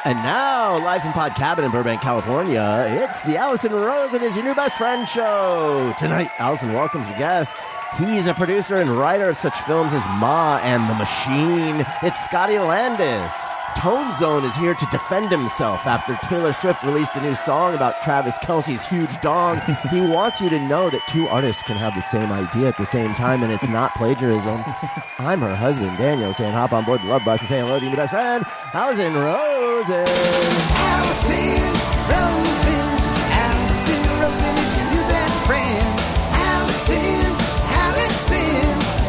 And now, live from Pod Cabin in Burbank, California, it's the Allison Rosen is Your New Best Friend show. Tonight, Allison welcomes her guest. He's a producer and writer of such films as Ma and The Machine. It's Scotty Landis. Tone Zone is here to defend himself after Taylor Swift released a new song about Travis Kelce's huge dong. He wants you to know that two artists can have the same idea at the same time, and it's not plagiarism. I'm her husband, Daniel, saying hop on board the Love Bus and say hello to your best friend, Allison Rosen. Allison Rosen. Allison Rosen is your new best friend. Allison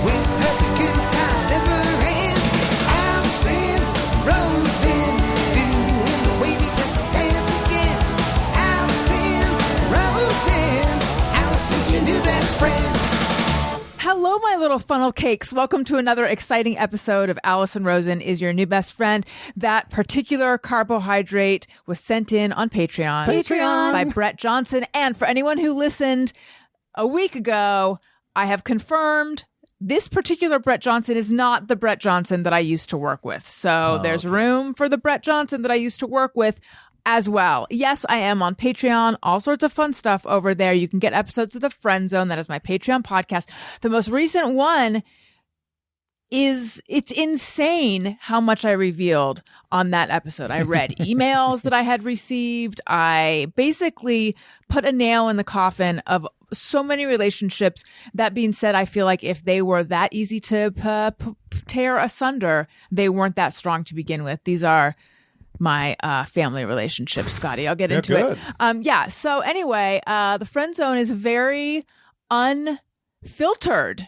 with her good times never end. Allison Rosen, doing the wavy pencil dance again. Allison's your new best friend. Hello, my little funnel cakes. Welcome to another exciting episode of Allison Rosen is Your New Best Friend. That particular carbohydrate was sent in on Patreon by Brett Johnson. And for anyone who listened a week ago, I have confirmed this particular Brett Johnson is not the Brett Johnson that I used to work with. So there's room for the Brett Johnson that I used to work with as well. Yes, I am on Patreon. All sorts of fun stuff over there. You can get episodes of The Friend Zone. That is my Patreon podcast. The most recent one it's insane how much I revealed on that episode. I read emails that I had received. I basically put a nail in the coffin of so many relationships. That being said, I feel like if they were that easy to tear asunder, they weren't that strong to begin with. These are my family relationships, Scotty. I'll get into it. So anyway, the Friend Zone is very unfiltered.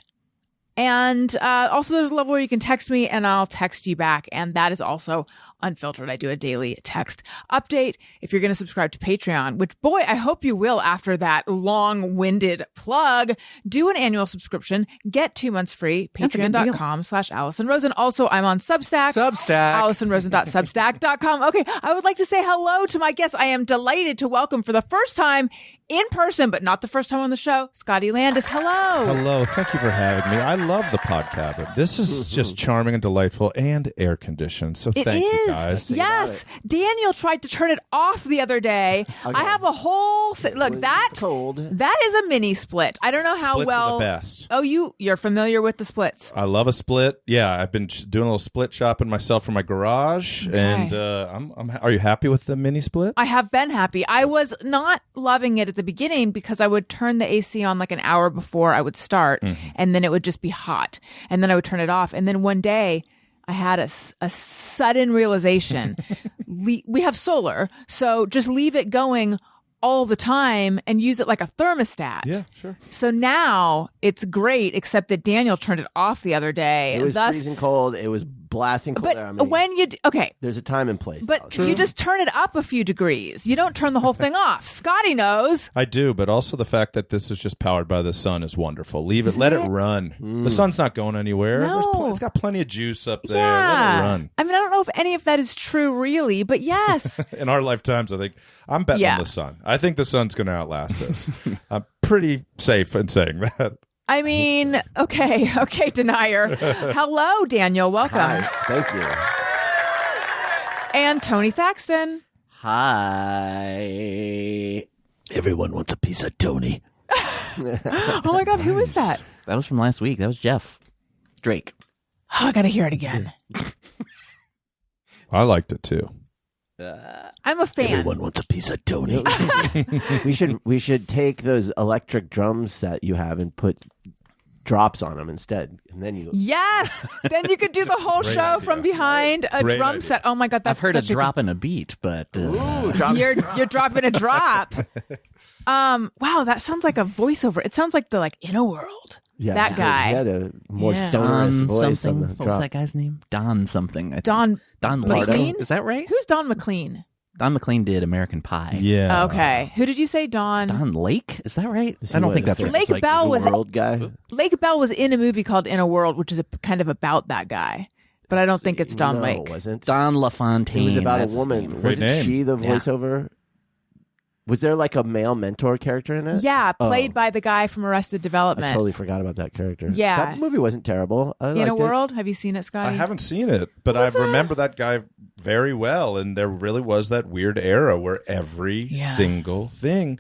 And also there's a level where you can text me and I'll text you back. And that is also unfiltered. I do a daily text update. If you're going to subscribe to Patreon, which, boy, I hope you will after that long-winded plug, do an annual subscription, get 2 months free, patreon.com/Allison Rosen. Also, I'm on Substack. AllisonRosen.substack.com. Okay, I would like to say hello to my guest. I am delighted to welcome for the first time in person, but not the first time on the show, Scotty Landis. Hello. Hello. Thank you for having me. I love the Pod Cabin. This is just charming and delightful and air conditioned. So thank you, guys. Yes. Daniel tried to turn it off the other day. Okay. I have a whole look. That is a mini split. I don't know how Splits well. Are the best. Oh, you're familiar with the splits. I love a split. Yeah, I've been doing a little split shopping myself for my garage, and are you happy with the mini split? I have been happy. I was not loving it at the beginning because I would turn the AC on like an hour before I would start, and then it would just be hot, and then I would turn it off, and then one day I had a sudden realization. We have solar, so just leave it going all the time and use it like a thermostat. Yeah, sure. So now it's great, except that Daniel turned it off the other day. It was freezing cold. It was blasting cold. But when you there's a time and place. But you just turn it up a few degrees. You don't turn the whole thing off. Scotty knows. I do, but also the fact that this is just powered by the sun is wonderful. Leave it, let it run. The sun's not going anywhere. No. It's got plenty of juice up there. Yeah. Let it run. I mean, I don't know if any of that is true, really, but yes. In our lifetimes, I think I'm betting on the sun. I think the sun's going to outlast us. I'm pretty safe in saying that. I mean, okay, denier. Hello, Daniel. Welcome. Hi, thank you. And Tony Thaxton. Hi. Everyone wants a piece of Tony. Oh my God, who is that? That was from last week. That was Jeff Drake. Oh, I got to hear it again. I liked it too. I'm a fan. Everyone wants a piece of Tony. We should take those electric drums that you have and put drops on them instead, and then you. Yes, then you could do the whole show idea. from behind a Great drum idea. set. Oh my God, that's I've heard such a drop and a beat, but You're dropping a drop. Wow, that sounds like a voiceover. It sounds like the In a World. Yeah, that guy. He had a more sonorous Don voice something. on the What drop. was that guy's name? Don something. Don McLean? Is that right? Who's Don McLean? Don McLean did American Pie. Yeah. Okay. Who did you say, Don? Don Lake? Is that right? Is I he don't one think of the that's first, right. Lake Bell New was- World guy. Lake Bell was in a movie called In a World, which is kind of about that guy. But I don't think it's Don no, Lake. It wasn't. Don LaFontaine. It was about that's a his woman. name. Great Wasn't name. she the Yeah. voiceover? Was there like a male mentor character in it? Yeah, played Oh. by the guy from Arrested Development. I totally forgot about that character. Yeah. That movie wasn't terrible. I In liked a it. World? Have you seen it, Scotty? I haven't seen it, but I remember that guy very well. And there really was that weird era where every single thing.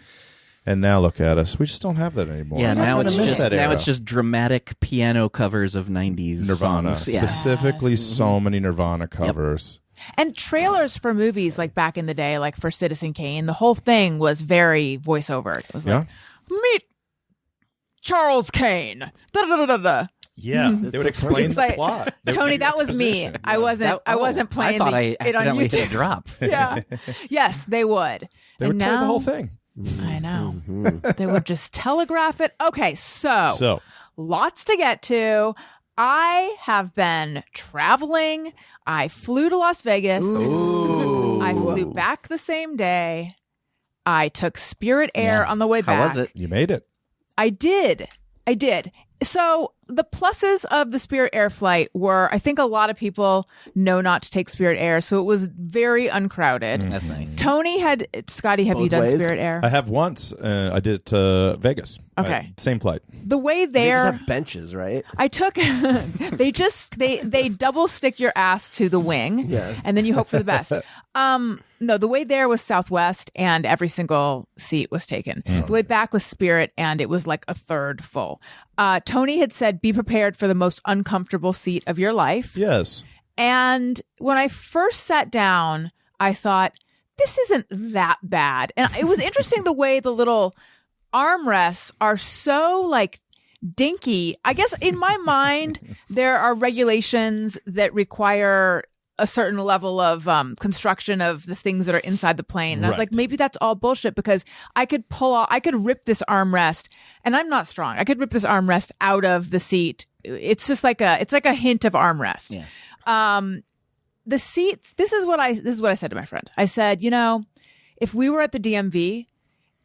And now look at us. We just don't have that anymore. Yeah, I'm now gonna it's miss just that era. dramatic piano covers of 90s Nirvana. songs. Yeah. Specifically, so many Nirvana covers. And trailers for movies like back in the day, like for Citizen Kane, the whole thing was very voiceover. It was like, meet Charles Kane. Da, da, da, da, da. Yeah, they would explain It's the like, plot. They would Tony, give that you was me. exposition. I wasn't playing I thought I it on accidentally YouTube. hit a drop. Yeah. Yes, they would. They and would tell you now, the whole thing. I know. They would just telegraph it. Okay, so lots to get to. I have been traveling. I flew to Las Vegas. I flew back the same day. I took Spirit Air on the way back. How was it? You made it. I did. So the pluses of the Spirit Air flight were, I think a lot of people know not to take Spirit Air, so it was very uncrowded. That's nice. Tony had, Scotty, have you Both done ways? Spirit Air? I have once. I did it to Vegas. Okay. Same flight. The way They there, just have benches, right? I took, they double stick your ass to the wing, Yeah. and then you hope for the best. No, the way there was Southwest, and every single seat was taken. The way back was Spirit, and it was like a third full. Tony had said, be prepared for the most uncomfortable seat of your life. Yes. And when I first sat down, I thought, this isn't that bad. And it was interesting the way the little armrests are so like dinky. I guess in my mind, there are regulations that require a certain level of construction of the things that are inside the plane. And I was Right. like, maybe that's all bullshit because I could rip this armrest, and I'm not strong. I could rip this armrest out of the seat. It's just like it's like a hint of armrest. Yeah. The seats, this is what I said to my friend. I said, if we were at the DMV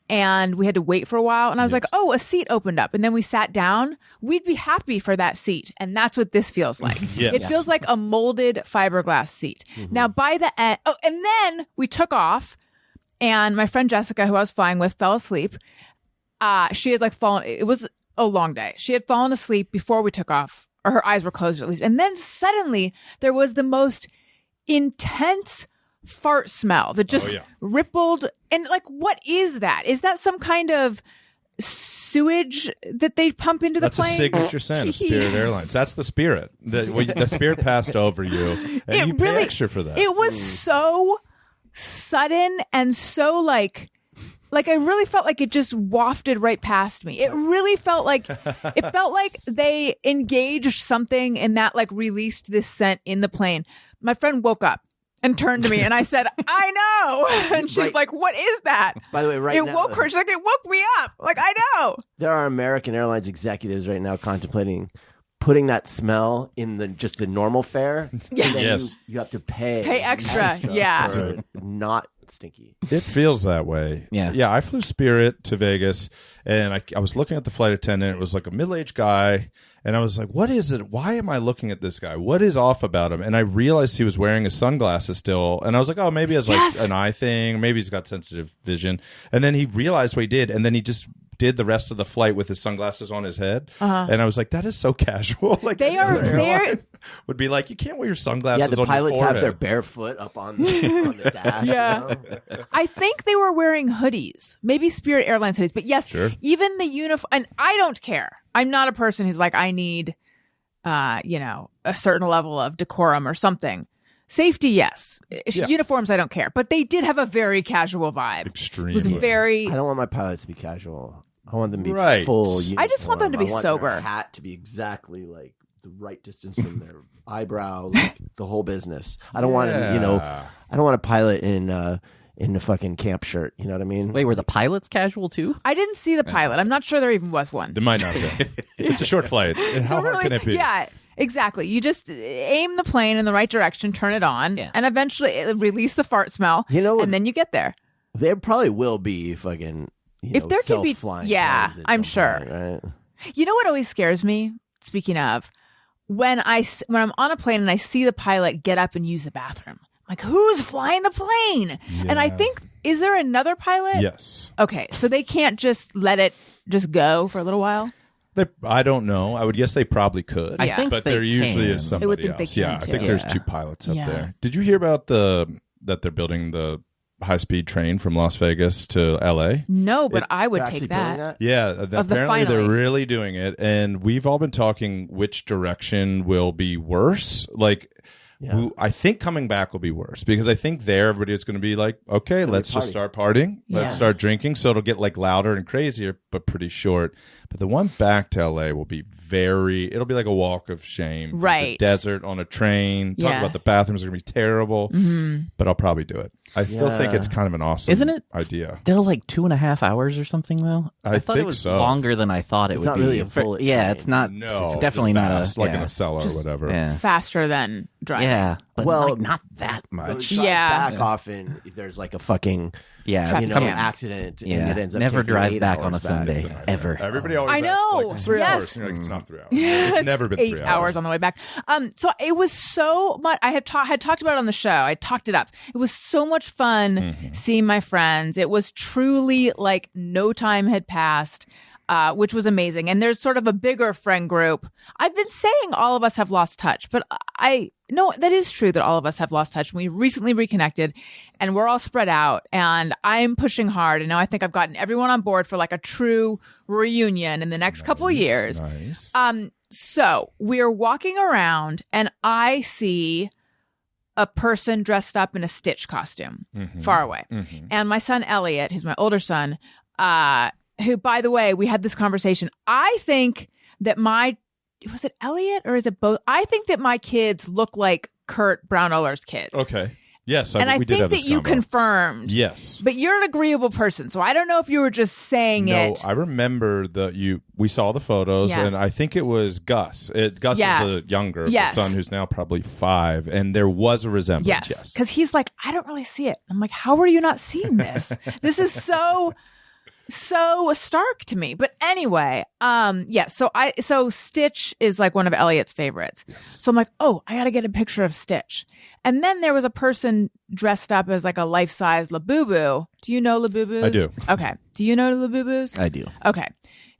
and we had to wait for a while and I was like, oh, a seat opened up and then we sat down, we'd be happy for that seat. And that's what this feels like. Yes. It feels like a molded fiberglass seat. Now by the end, and then we took off and my friend Jessica, who I was flying with, fell asleep. She had fallen. It was a long day. She had fallen asleep before we took off, or her eyes were closed at least. And then suddenly there was the most intense fart smell that just rippled. And what is that? Is that some kind of sewage that they pump into the That's plane? a signature scent of Spirit Airlines. That's the Spirit. The Spirit passed over you, and you pay extra for that. It was so sudden and so like I really felt like it just wafted right past me. It really felt like they engaged something and that released this scent in the plane. My friend woke up and turned to me and I said, I know. And she's Right. like, what is that? By the way, right it now, woke her. She's like, it woke me up. I know. there are American Airlines executives right now contemplating putting that smell in the normal fare. Yeah. And then Yes. you have to pay extra. Yeah. for not stinky. It feels that way. Yeah. Yeah, I flew Spirit to Vegas, and I was looking at the flight attendant. It was like a middle-aged guy, and I was like, what is it? Why am I looking at this guy? What is off about him? And I realized he was wearing his sunglasses still, and I was like, oh, maybe he has Yes. an eye thing, or maybe he's got sensitive vision. And then he realized what he did, and then he just did the rest of the flight with his sunglasses on his head. And I was like, that is so casual. They are there. Would be like, you can't wear your sunglasses Yeah, the on pilots your have forehead. their bare foot up on the dash. Yeah. You know? I think they were wearing hoodies, maybe Spirit Airlines hoodies. But yes, Sure. even the uniform. And I don't care. I'm not a person who's like, I need, a certain level of decorum or something. Safety, yes. Yeah. Uniforms, I don't care. But they did have a very casual vibe. Extremely. It was very. I don't want my pilots to be casual. I want them to be Right. full. I just want them to be uniform. I want sober. Their hat to be exactly like the right distance from their eyebrow, the whole business. I don't want them, I don't want a pilot in the fucking camp shirt. You know what I mean? Wait, were the pilots casual too? I didn't see the pilot. I'm not sure there even was one. There might not be. It's a short flight. How hard can it be? Yeah, exactly. You just aim the plane in the right direction, turn it on, and eventually release the fart smell. And then you get there. There probably will be fucking. If there can be, self-flying yeah, planes at I'm some sure. point, right? You know what always scares me? Speaking of, when I'm on a plane and I see the pilot get up and use the bathroom, I'm like, who's flying the plane? And I think Is there another pilot? Yes. Okay, so they can't just let it just go for a little while? I don't know. I would guess they probably could. I think but they there usually can. is somebody I would think they else. can, yeah, too. I think there's Yeah. 2 pilots up Yeah. there. Did you hear about that they're building the high-speed train from Las Vegas to L.A.? No, but I would They're take actually building that. Yeah, the apparently they're finally. really doing it, and we've all been talking which direction will be worse. Like, I think coming back will be worse because I think there everybody is going to be like, okay, let's just start partying, let's Yeah. start drinking. So it'll get like louder and crazier, but pretty short. But the one back to LA will be it'll be like a walk of shame. Through Right. the desert on a train. Talk Yeah. about the bathrooms are going to be terrible, but I'll probably do it. I still think it's kind of an awesome Isn't it idea. still like 2.5 hours or something though? I thought think it was so. longer than I thought it It's would not be. really a bullet Yeah, train. it's not. No, definitely just not fast, like yeah. in a cellar or whatever. Yeah, Faster than driving. yeah, but Well, like not that much. Yeah. Back often, if there's like a fucking Yeah, Traffic come- jam. accident, and yeah. it ends up Never taking drive 8 back on a hours Sunday ever. Everybody always I acts know. like 3 Yes. hours. And you're like, it's not 3 hours. It's never been 8 3 hours on the way back. So it was so much. I had talked about it on the show. I talked it up. It was so much fun seeing my friends. It was truly like no time had passed, which was amazing. And there's sort of a bigger friend group. I've been saying all of us have lost touch, but no, that is true that all of us have lost touch. We recently reconnected and we're all spread out and I'm pushing hard. And now I think I've gotten everyone on board for like a true reunion in the next couple of years. Nice. So we're walking around and I see a person dressed up in a Stitch costume far away. And my son Elliot, who's my older son, who, by the way, we had this conversation. I think that was it Elliot or is it both? I think that my kids look like Kurt Brownoller's kids. Okay. Yes, And I we did think have that this you combo. confirmed. Yes. But you're an agreeable person. So I don't know if you were just saying No, it. I remember we saw the photos, Yeah. and I think it was Gus. Gus Yeah. is the younger, Yes. the son who's now probably 5, and there was a resemblance. Yes. Because he's like, I don't really see it. I'm like, how are you not seeing this? This is so stark to me. But anyway, so Stitch is like one of Elliot's favorites. So I'm like, oh, I gotta get a picture of Stitch. And then there was a person dressed up as like a life-size Labubu. Do you know Labubus? I do. Okay. Do you know Labubus? I do. Okay.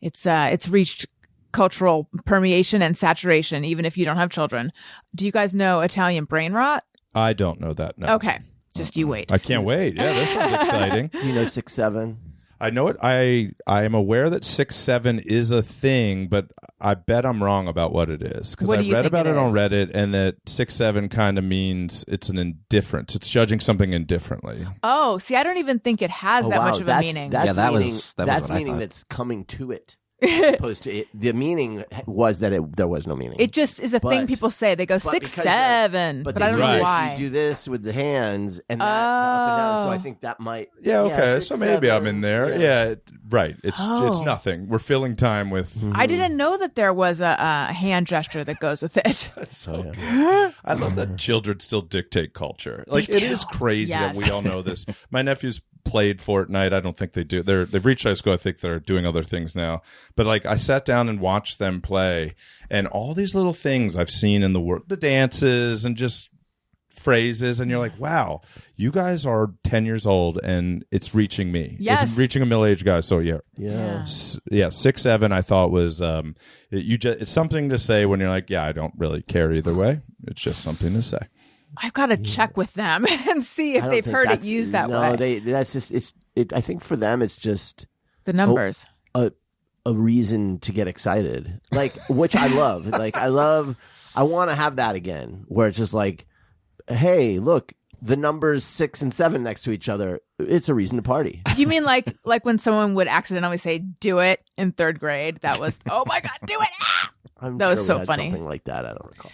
It's reached cultural permeation and saturation, even if you don't have children. Do you guys know Italian brain rot? I don't know that. No. Okay. Just you wait. I can't wait. Yeah, this sounds exciting. Do you know 6'7"? I know it. I am aware that 6'7" is a thing, but I bet I'm wrong about what it is because What I do you read think about it it on is? Reddit, and that 6'7" kind of means it's an indifference. It's judging something indifferently. Oh, see, I don't even think it has that much of a meaning. That's Yeah, that meaning, was what that's I meaning thought. that's coming to it. As opposed to it. The meaning was that there was no meaning. It just is a thing But- people say. They go but 6, because 7, but I don't know Right. why. You do this with the hands and that up and down. So I think that might. Yeah, okay. 6, So maybe 7, I'm in there. Yeah, right. It's Oh. nothing. We're filling time with. I didn't know that there was a hand gesture that goes with it. So good. I love that children still dictate culture. Like it do. is crazy Yes. that we all know this. My nephews played Fortnite. I don't think they do. They've reached high school. I think they're doing other things now. But like I sat down and watched them play, and all these little things I've seen in the world, the dances and just phrases, and you're like, wow, you guys are 10 years old and it's reaching me. Yes. It's reaching a middle-aged guy. So yeah. Yeah. 6'7" I thought was it's something to say when you're like, yeah, I don't really care either way. It's just something to say. I've got to check with them and see if I don't they've think heard it that's- used that no, way. that's just I think for them it's just The numbers. a reason to get excited, like which I love. Like I want to have that again, where it's just like, hey, look, the numbers 6 and 7 next to each other. It's a reason to party. Do you mean like when someone would accidentally say "do it" in 3rd grade? That was, oh my god, do it! Ah! I'm That was sure so we had funny. Something like that. I don't recall.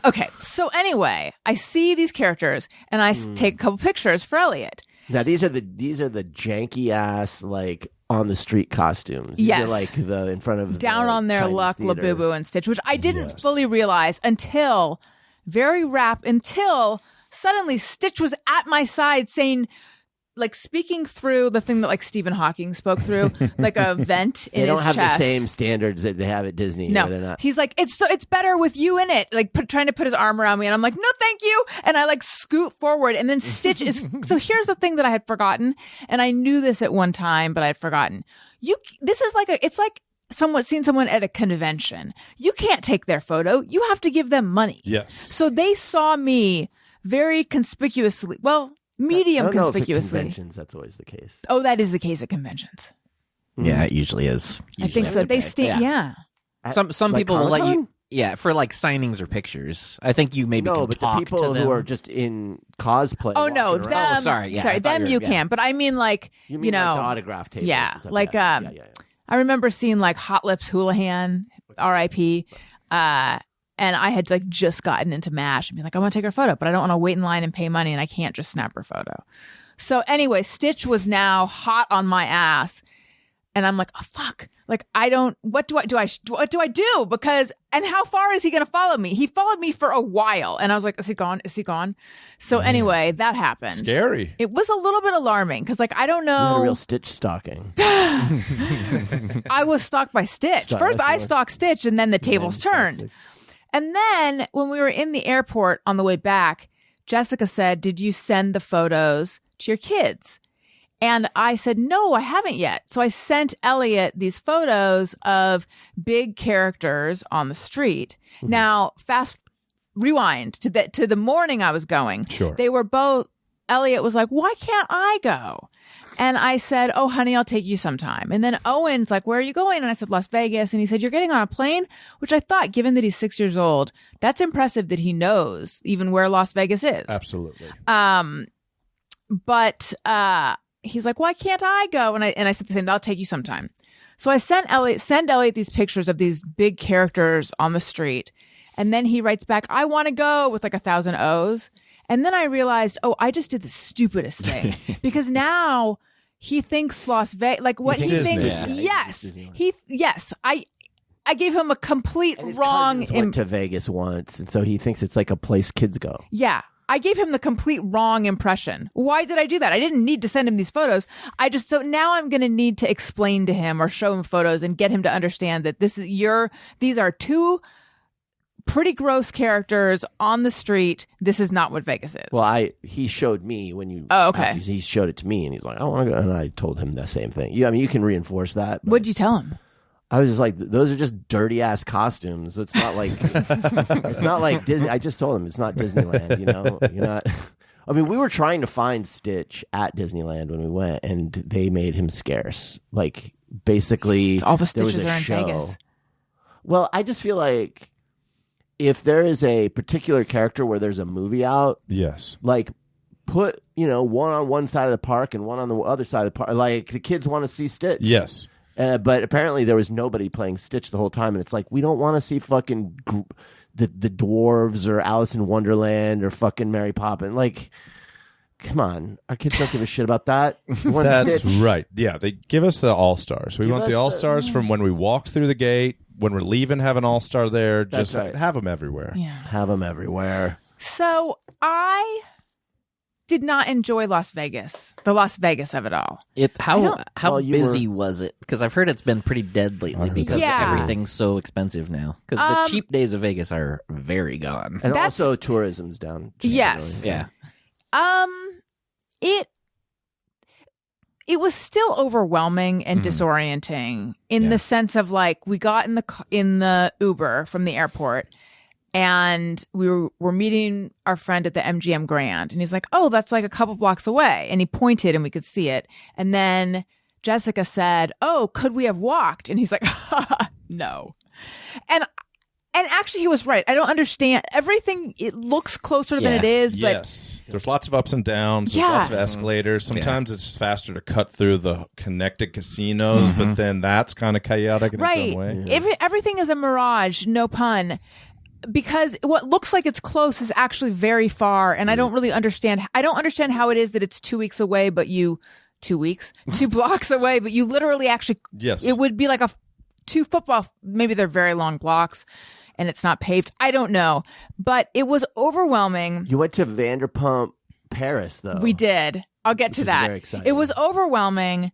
Okay, so anyway, I see these characters and I take a couple pictures for Elliot. Now these are the janky ass like on the street costumes. These Yes. are like the in front of Down the on their Chinese luck, theater. Labubu and Stitch, which I didn't fully realize until suddenly Stitch was at my side saying, like speaking through the thing that like Stephen Hawking spoke through, like a vent in They don't his have chest. the same standards that they have at Disney. No, they're not. he's like, it's better with you in it. Like trying to put his arm around me, and I'm like, no, thank you. And I like scoot forward, and then Stitch is. So here's the thing that I had forgotten, and I knew this at one time, but I had forgotten. This is like it's like seeing someone at a convention. You can't take their photo. You have to give them money. Yes. So they saw me very conspicuously. Well, medium I don't know if at conspicuously. conventions, that's always the case. Oh, that is the case at conventions. Yeah, it usually is. I think so. They stand. Yeah. Some Like people will let Comic-Con? you. Yeah, for like signings or pictures. I think you maybe No, can but talk the people to them. who are just in cosplay. Oh no, walking around. them. sorry, yeah, I sorry, thought them you you were- can. But I mean, like You mean know, like the autograph tables? yeah, and stuff? like Yes. yeah. I remember seeing like Hot Lips Houlihan, R.I.P. And I had like just gotten into MASH and be like, I want to take her photo, but I don't want to wait in line and pay money, and I can't just snap her photo. So anyway, Stitch was now hot on my ass, and I'm like, oh fuck, like I don't. What do I do? Because and how far is he going to follow me? He followed me for a while, and I was like, is he gone? Is he gone? So anyway, that happened. Scary. It was a little bit alarming because like I don't You had a know. real Stitch stalking. I was stalked by Stitch. Stalk- First, that's I the- stalked Stitch, and then the tables turned. And then when we were in the airport on the way back, Jessica said, did you send the photos to your kids? And I said, no, I haven't yet. So I sent Elliot these photos of big characters on the street. Mm-hmm. Now, fast rewind to the morning I was going. Sure. They were both, Elliot was like, why can't I go? And I said, oh, honey, I'll take you sometime. And then Owen's like, where are you going? And I said, Las Vegas. And he said, you're getting on a plane? Which I thought, given that he's 6 years old, that's impressive that he knows even where Las Vegas is. Absolutely. But he's like, why can't I go? And I said the same, I'll take you sometime. So I send Elliot these pictures of these big characters on the street. And then he writes back, I want to go with like 1,000 O's. And then I realized, oh, I just did the stupidest thing because now he thinks Las Vegas, like what It's he Disney. thinks. Yeah. Yes, I gave him a complete And his wrong. cousins went to Vegas once, and so he thinks it's like a place kids go. Yeah. I gave him the complete wrong impression. Why did I do that? I didn't need to send him these photos. So now I'm going to need to explain to him or show him photos and get him to understand that these are two pretty gross characters on the street. This is not what Vegas is. Well, he showed me when you. Oh, okay. after he showed it to me, and he's like, I want to go, and I told him the same thing. Yeah, I mean, you can reinforce that. but What'd you tell him? I was just like, those are just dirty ass costumes. It's not like it's not like Disney. I just told him it's not Disneyland. You know, you're not. I mean, we were trying to find Stitch at Disneyland when we went, and they made him scarce. Like basically, All the there was Stitches a are in show. Vegas. Well, I just feel like if there is a particular character where there's a movie out, Yes. like put one on one side of the park and one on the other side of the park. Like the kids want to see Stitch. Yes. But apparently there was nobody playing Stitch the whole time, and it's like we don't want to see fucking the dwarves or Alice in Wonderland or fucking Mary Poppins. Like, come on, our kids don't give a shit about that. We want That's Stitch. right. Yeah, they give us the all-stars. We Give want us the the- all-stars from when we walked through the gate, when we're leaving, have an all-star there. That's Just right. have them everywhere. Yeah. Have them everywhere. So I did not enjoy Las Vegas, the Las Vegas of it all. How Well, you busy was it? Because I've heard it's been pretty dead lately because Yeah. everything's so expensive now. Because the cheap days of Vegas are very gone. And That's- also tourism's down. Yes. Yeah. It was still overwhelming and disorienting in the sense of like we got in the Uber from the airport and we were meeting our friend at the MGM Grand and he's like, oh, that's like a couple blocks away. And he pointed and we could see it. And then Jessica said, oh, could we have walked? And he's like, no. And actually, he was right. I don't understand everything. It looks closer than Yeah. it is, but Yes. There's lots of ups and downs. There's Yeah. lots of escalators. Sometimes it's faster to cut through the connected casinos, but then that's kind of chaotic in right. its own way. Everything is a mirage, no pun. Because what looks like it's close is actually very far, and I don't really understand. I don't understand how it is that it's 2 weeks away, but 2 blocks away, but you literally actually. Yes. It would be like two football. Maybe they're very long blocks, and it's not paved. I don't know, but it was overwhelming. You went to Vanderpump Paris, though. We did. I'll get to is that. very exciting. It was overwhelming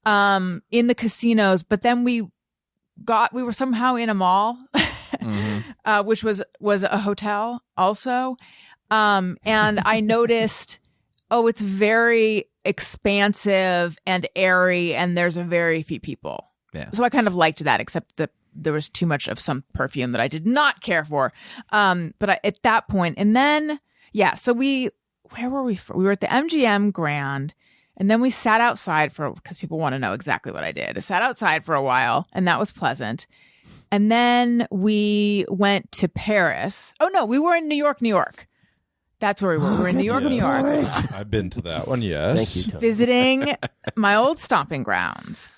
in the casinos, but then we were somehow in a mall, which was a hotel also. And I noticed, it's very expansive and airy, and there's very few people. Yeah. So I kind of liked that, except that there was too much of some perfume that I did not care for. But at that point, and then, so where were we? We were at the MGM Grand, and then we sat outside because people want to know exactly what I did. I sat outside for a while, and that was pleasant. And then we went to Paris. Oh, no, we were in New York. That's where we were. We were in New York, New York. I've been to that one, yes. Thank you, Tony. Visiting my old stomping grounds.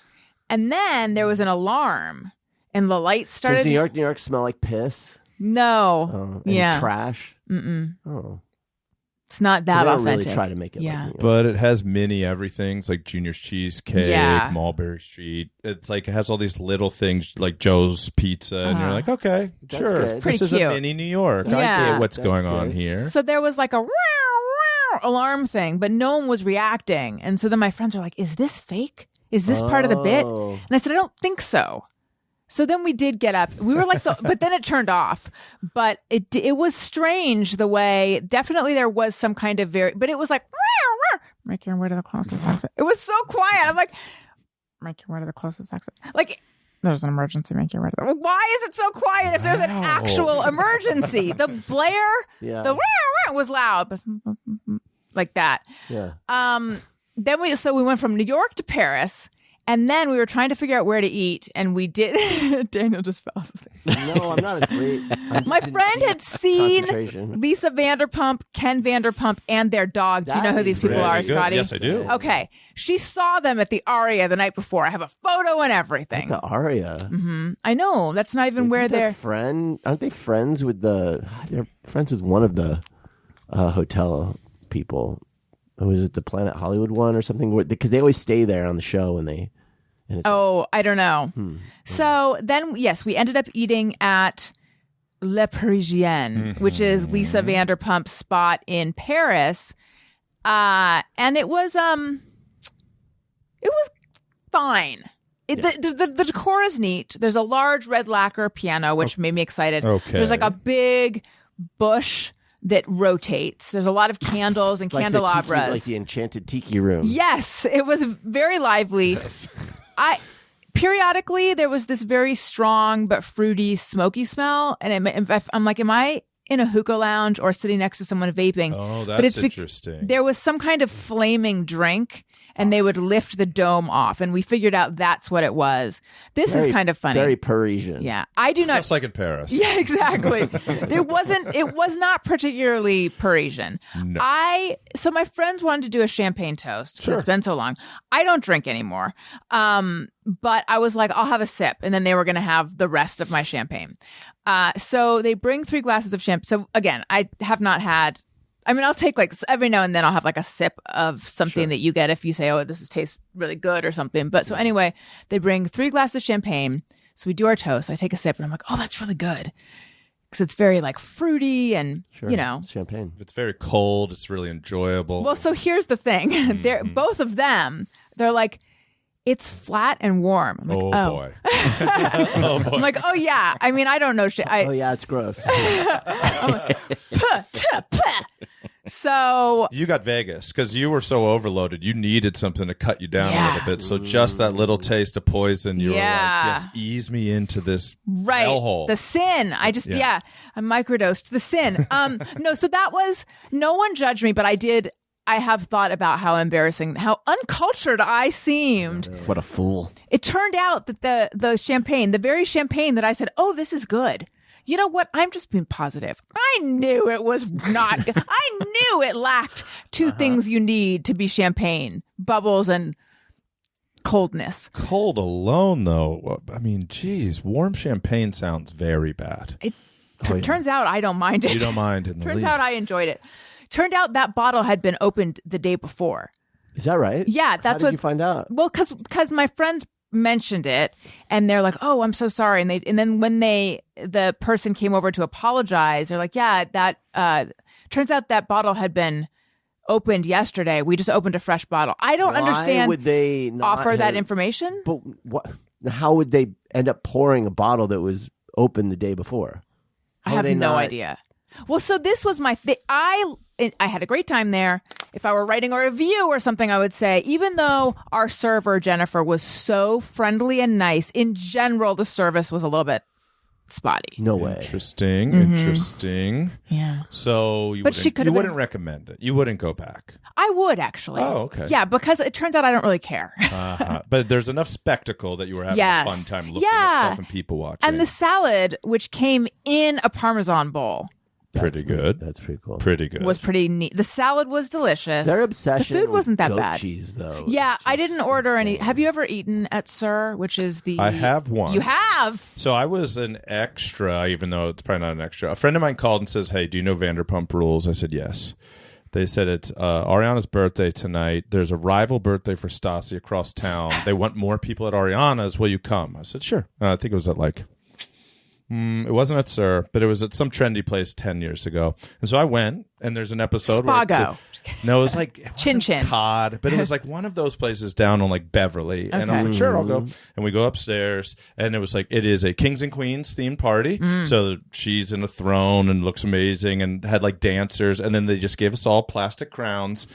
And then there was an alarm, and the lights started. Does New York smell like piss? No. And trash? Mm-mm. Oh. It's not that so they don't authentic. really try to make it like New York. But it has mini everythings like Junior's Cheesecake, Yeah. Mulberry Street. It's like it has all these little things like Joe's Pizza, and you're like, okay, That's sure, good. Pretty this is cute. a mini New York. I Yeah. get what's That's going on good. here. So there was like a alarm thing, but no one was reacting. And so then my friends are like, is this fake? Is this part of the bit? Oh. And I said, I don't think so. So then we did get up. We were like, but then it turned off. But it was strange the way, definitely there was some kind of but it was like, make your way to the closest exit. It was so quiet. I'm like, make your way to the closest exit. Like, there's an emergency, make your way to the... Why is it so quiet if there's an actual emergency? The blare, Yeah. the was loud, but like that. Yeah. Then we went from New York to Paris, and then we were trying to figure out where to eat, and we did. Daniel just fell asleep. No, I'm not asleep. My friend had seen Concentration. Lisa Vanderpump, Ken Vanderpump, and their dog. Do you know who That these is people really are, good. Scotty? Yes, I do. Okay. She saw them at the Aria the night before. I have a photo and everything. The Aria. Mm-hmm. I know. That's not even where they're... Aren't they friends with they're friends with one of the hotel people. Was it the Planet Hollywood one or something? Because they always stay there on the show and they... And it's I don't know. So then, yes, we ended up eating at Le Parisienne, which is Lisa Vanderpump's spot in Paris. And it was fine. The decor is neat. There's a large red lacquer piano, which made me excited. Okay. There's like a big bush that rotates. There's a lot of candles and like candelabras. like the enchanted tiki room. Yes, it was very lively. Periodically there was this very strong but fruity, smoky smell, and I'm like, am I in a hookah lounge or sitting next to someone vaping? Oh, But that's it's interesting. There was some kind of flaming drink, and they would lift the dome off, and we figured out that's what it was. This is kind of funny. Very Parisian. Yeah, I do not. Just like in Paris. Yeah, exactly. It was not particularly Parisian. No. So my friends wanted to do a champagne toast because it's been so long. I don't drink anymore. But I was like, I'll have a sip. And then they were going to have the rest of my champagne. So they bring 3 glasses of champagne. So again, I have not had, I'll take like every now and then I'll have like a sip of something that you get if you say, oh, this tastes really good or something. But so anyway, they bring 3 glasses of champagne. So we do our toast. I take a sip and I'm like, oh, that's really good. Because it's very like fruity and, champagne. If it's very cold, it's really enjoyable. Well, so here's the thing. They're both of them, they're like, it's flat and warm. I'm like, boy. Oh, boy. I'm like, oh yeah. I don't know shit. Oh yeah, it's gross. I'm like, puh, tuh, puh. So You got Vegas because you were so overloaded. You needed something to cut you down a little bit. So just that little taste of poison, you were like, yes, ease me into this hellhole. The sin. I microdosed the sin. No, so that was, no one judged me, but I have thought about how embarrassing, how uncultured I seemed. What a fool. It turned out that the champagne, the very champagne that I said, oh, this is good. You know what? I'm just being positive. I knew it was not good. I knew it lacked 2 things you need to be champagne: bubbles and coldness. Cold alone, though. Geez, warm champagne sounds very bad. It turns out I don't mind it. You don't mind in the Turns least. out I enjoyed it. Turned out that bottle had been opened the day before. Is that right? Yeah, that's How did you find out? Well, because my friends mentioned it, and they're like, "Oh, I'm so sorry." And then when the person came over to apologize, they're like, "Yeah, that turns out that bottle had been opened yesterday. We just opened a fresh bottle." I don't understand. Why would they not offer that information? But what? How would they end up pouring a bottle that was open the day before? I have no idea. Well, so this was my thing. I had a great time there. If I were writing a review or something, I would say, even though our server, Jennifer, was so friendly and nice, in general, the service was a little bit spotty. No way. Interesting. Yeah. So you wouldn't recommend it. You wouldn't go back. I would, actually. Oh, okay. Yeah, because it turns out I don't really care. But there's enough spectacle that you were having a fun time looking at stuff and people watching. And the salad, which came in a Parmesan bowl. Pretty good. That's pretty cool. Pretty good. Was pretty neat. The salad was delicious. Their obsession The food wasn't that goat bad. cheese, though. Yeah, is I just didn't order any. insane. Have you ever eaten at Sir, which is the... I have once. You have? So I was an extra, even though it's probably not an extra. A friend of mine called and says, hey, do you know Vanderpump Rules? I said, yes. They said it's Ariana's birthday tonight. There's a rival birthday for Stassi across town. They want more people at Ariana's. Will you come? I said, sure. I think it was at it wasn't at Sir, but it was at some trendy place 10 years ago. And so I went, and there's an episode Spago. No, it was like Chin Chin. Cod, but it was like one of those places down on like Beverly. And I was Okay. like, sure, I'll go. And we go upstairs, and it was like, it is a Kings and Queens themed party. So she's in a throne and looks amazing and had like dancers. And then they just gave us all plastic crowns.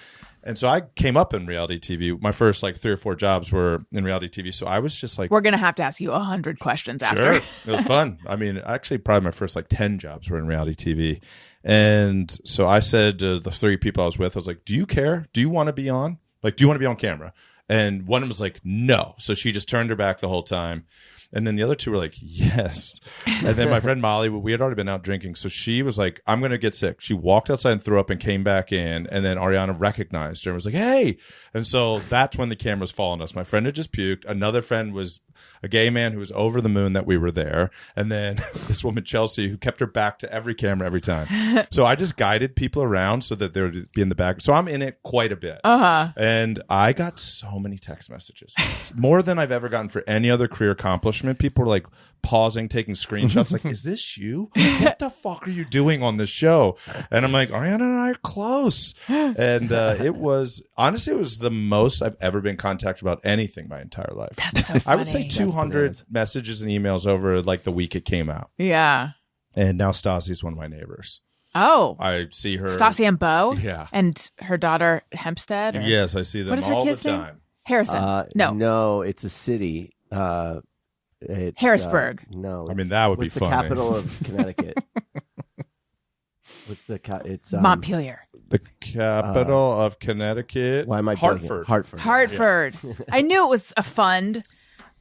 And so I came up in reality TV. My first like 3 or 4 jobs were in reality TV. So I was just like, We're going to have to ask you 100 questions after. sure. It was fun. I mean, actually, probably my first like 10 jobs were in reality TV. And so I said to the 3 people I was with, I was like, do you care? Do you want to be on? Like, do you want to be on camera? And one was like, no. So she just turned her back the whole time. And then the other 2 were like, yes. And then my friend Molly, we had already been out drinking. So she was like, I'm going to get sick. She walked outside and threw up and came back in. And then Ariana recognized her and was like, hey. And so that's when the cameras fall on us. My friend had just puked. Another friend was a gay man who was over the moon that we were there. And then this woman, Chelsea, who kept her back to every camera every time. So I just guided people around so that they would be in the back. So I'm in it quite a bit. And I got so many text messages. More than I've ever gotten for any other career accomplishment. People were like pausing, taking screenshots. Like, is this you? What the fuck are you doing on this show? And I'm like, Ariana and I are close. And it was the most I've ever been contacted about anything my entire life. That's so funny. I would say 200 messages and emails over like the week it came out. Yeah. And now Stassi's one of my neighbors. Oh. I see her. Stassi and Bo? Yeah. And her daughter, Hempstead? Or... Yes, I see them What is her all the kid's name? time. Harrison. No, it's a city. It's, Harrisburg. No, I mean, that would be what's funny. the capital of Connecticut? What's the it's Montpelier. The capital of Connecticut. Why am I blanking? Hartford. Hartford. I knew it was a fund.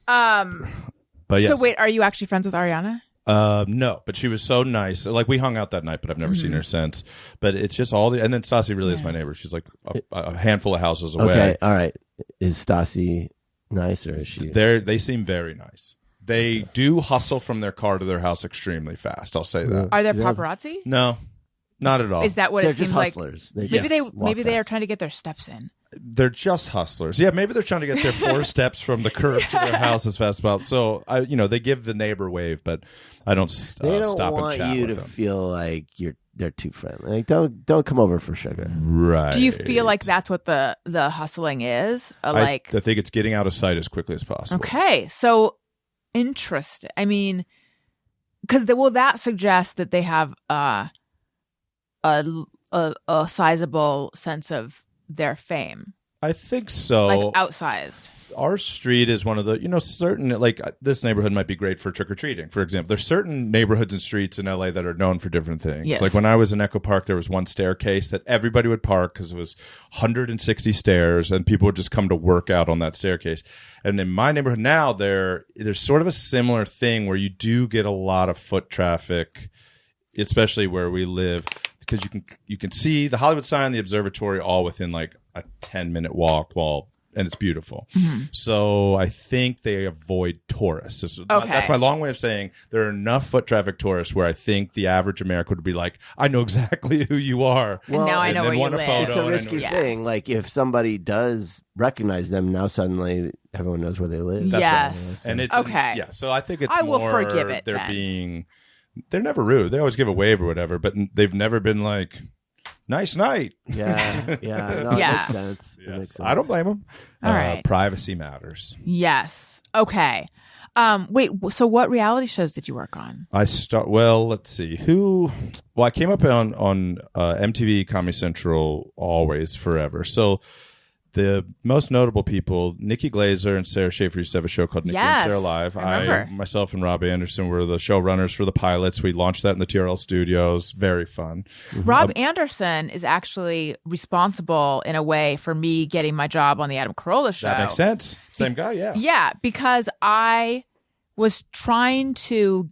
But yes. So wait, are you actually friends with Ariana? No, but she was so nice. Like we hung out that night, but I've never seen her since. But it's just all the, and then Stassi really is my neighbor. She's like a handful of houses away. Okay, all right. Is Stassi nice or is she? They seem very nice. They do hustle from their car to their house extremely fast. I'll say that. Are there Yeah. paparazzi? No, not at all. Is that what They're it seems just like? hustlers. Maybe they are trying to get their steps in. They're just hustlers. Yeah, maybe they're trying to get their 4 steps from the curb to their house as fast as possible. So they give the neighbor wave, but I don't. They don't stop want and chat you with to them. feel like they're too friendly. Like don't come over for sugar. Right. Do you feel like that's what the hustling is? I think it's getting out of sight as quickly as possible. Okay, so interesting. I mean, because will that suggest that they have a sizable sense of their fame, I think so. like outsized? Our street is one of the, certain, like this neighborhood might be great for trick-or-treating, for example. There's certain neighborhoods and streets in LA that are known for different things. Yes. Like when I was in Echo Park, there was one staircase that everybody would park because it was 160 stairs and people would just come to work out on that staircase. And in my neighborhood now, there's sort of a similar thing where you do get a lot of foot traffic, especially where we live, because you can see the Hollywood sign, the observatory, all within like a 10-minute walk and it's beautiful. Mm-hmm. So I think they avoid tourists. That's my long way of saying there are enough foot traffic tourists where I think the average American would be like, I know exactly who you are. And now I know where you want a live. photo It's a and I risky know- thing. Like if somebody does recognize them, now suddenly everyone knows where they live. That's Yes. right. And it's Okay. Yeah. So I think it's I will more forgive it they're then. they're never rude. They always give a wave or whatever, but they've never been like, nice night. Yeah. No, Yeah. It makes sense. It makes sense. I don't blame them. All right. Privacy matters. Yes. Okay. Wait, so what reality shows did you work on? Let's see. I came up on MTV, Comedy Central, always, forever. So the most notable people, Nikki Glazer and Sarah Schaefer used to have a show called Nikki and Sarah Live. I remember. Myself and Rob Anderson were the showrunners for the pilots. We launched that in the TRL studios. Very fun. Rob Anderson is actually responsible in a way for me getting my job on the Adam Carolla show. That makes sense. Same guy, yeah. Yeah, because I was trying to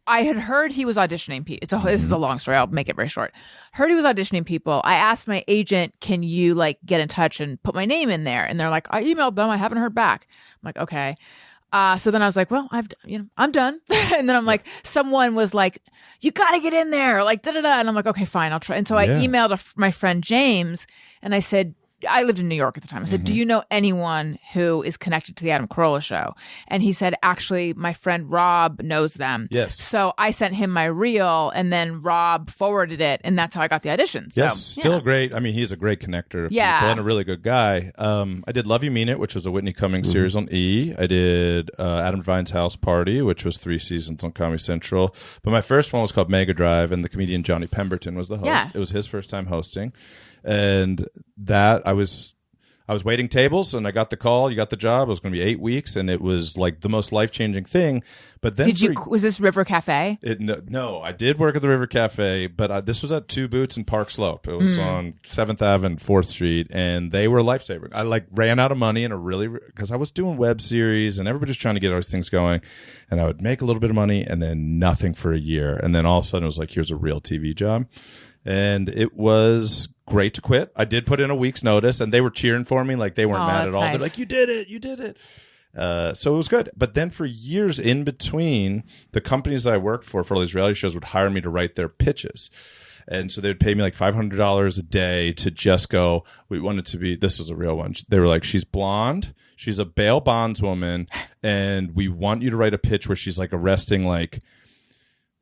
I had heard he was auditioning people. This is a long story. I'll make it very short. Heard he was auditioning people. I asked my agent, can you like get in touch and put my name in there? And they're like, I emailed them. I haven't heard back. I'm like, okay. So then I was like, well, I'm done. And then I'm like, someone was like, you got to get in there. Like, da da da. And I'm like, okay, fine. I'll try. And so I emailed my friend James and I said, I lived in New York at the time. I said, do you know anyone who is connected to the Adam Carolla show? And he said, actually, my friend Rob knows them. Yes. So I sent him my reel and then Rob forwarded it. And that's how I got the audition. So, yes. Still great. I mean, he's a great connector of people and a really good guy. I did Love You Mean It, which was a Whitney Cummings series on E! I did Adam Devine's House Party, which was 3 seasons on Comedy Central. But my first one was called Mega Drive, and the comedian Johnny Pemberton was the host. Yeah. It was his first time hosting. And that I was waiting tables and I got the call. You got the job. It was going to be 8 weeks, and it was like the most life-changing thing. But then was this River Cafe? No, I did work at the River Cafe, but this was at Two Boots in Park Slope. It was on 7th Ave and 4th Street, and they were a lifesaver. I like ran out of money because I was doing web series and everybody was trying to get all these things going, and I would make a little bit of money and then nothing for a year, and then all of a sudden it was like, here's a real TV job. And it was great to quit. I did put in a week's notice, and they were cheering for me. Like, they weren't mad at all. Nice. They're like, you did it. So it was good. But then for years in between, the companies that I worked for all these reality shows would hire me to write their pitches. And so they'd pay me like $500 a day to just go, we want it to be, this was a real one. They were like, she's blonde, she's a bail bondswoman, and we want you to write a pitch where she's like arresting like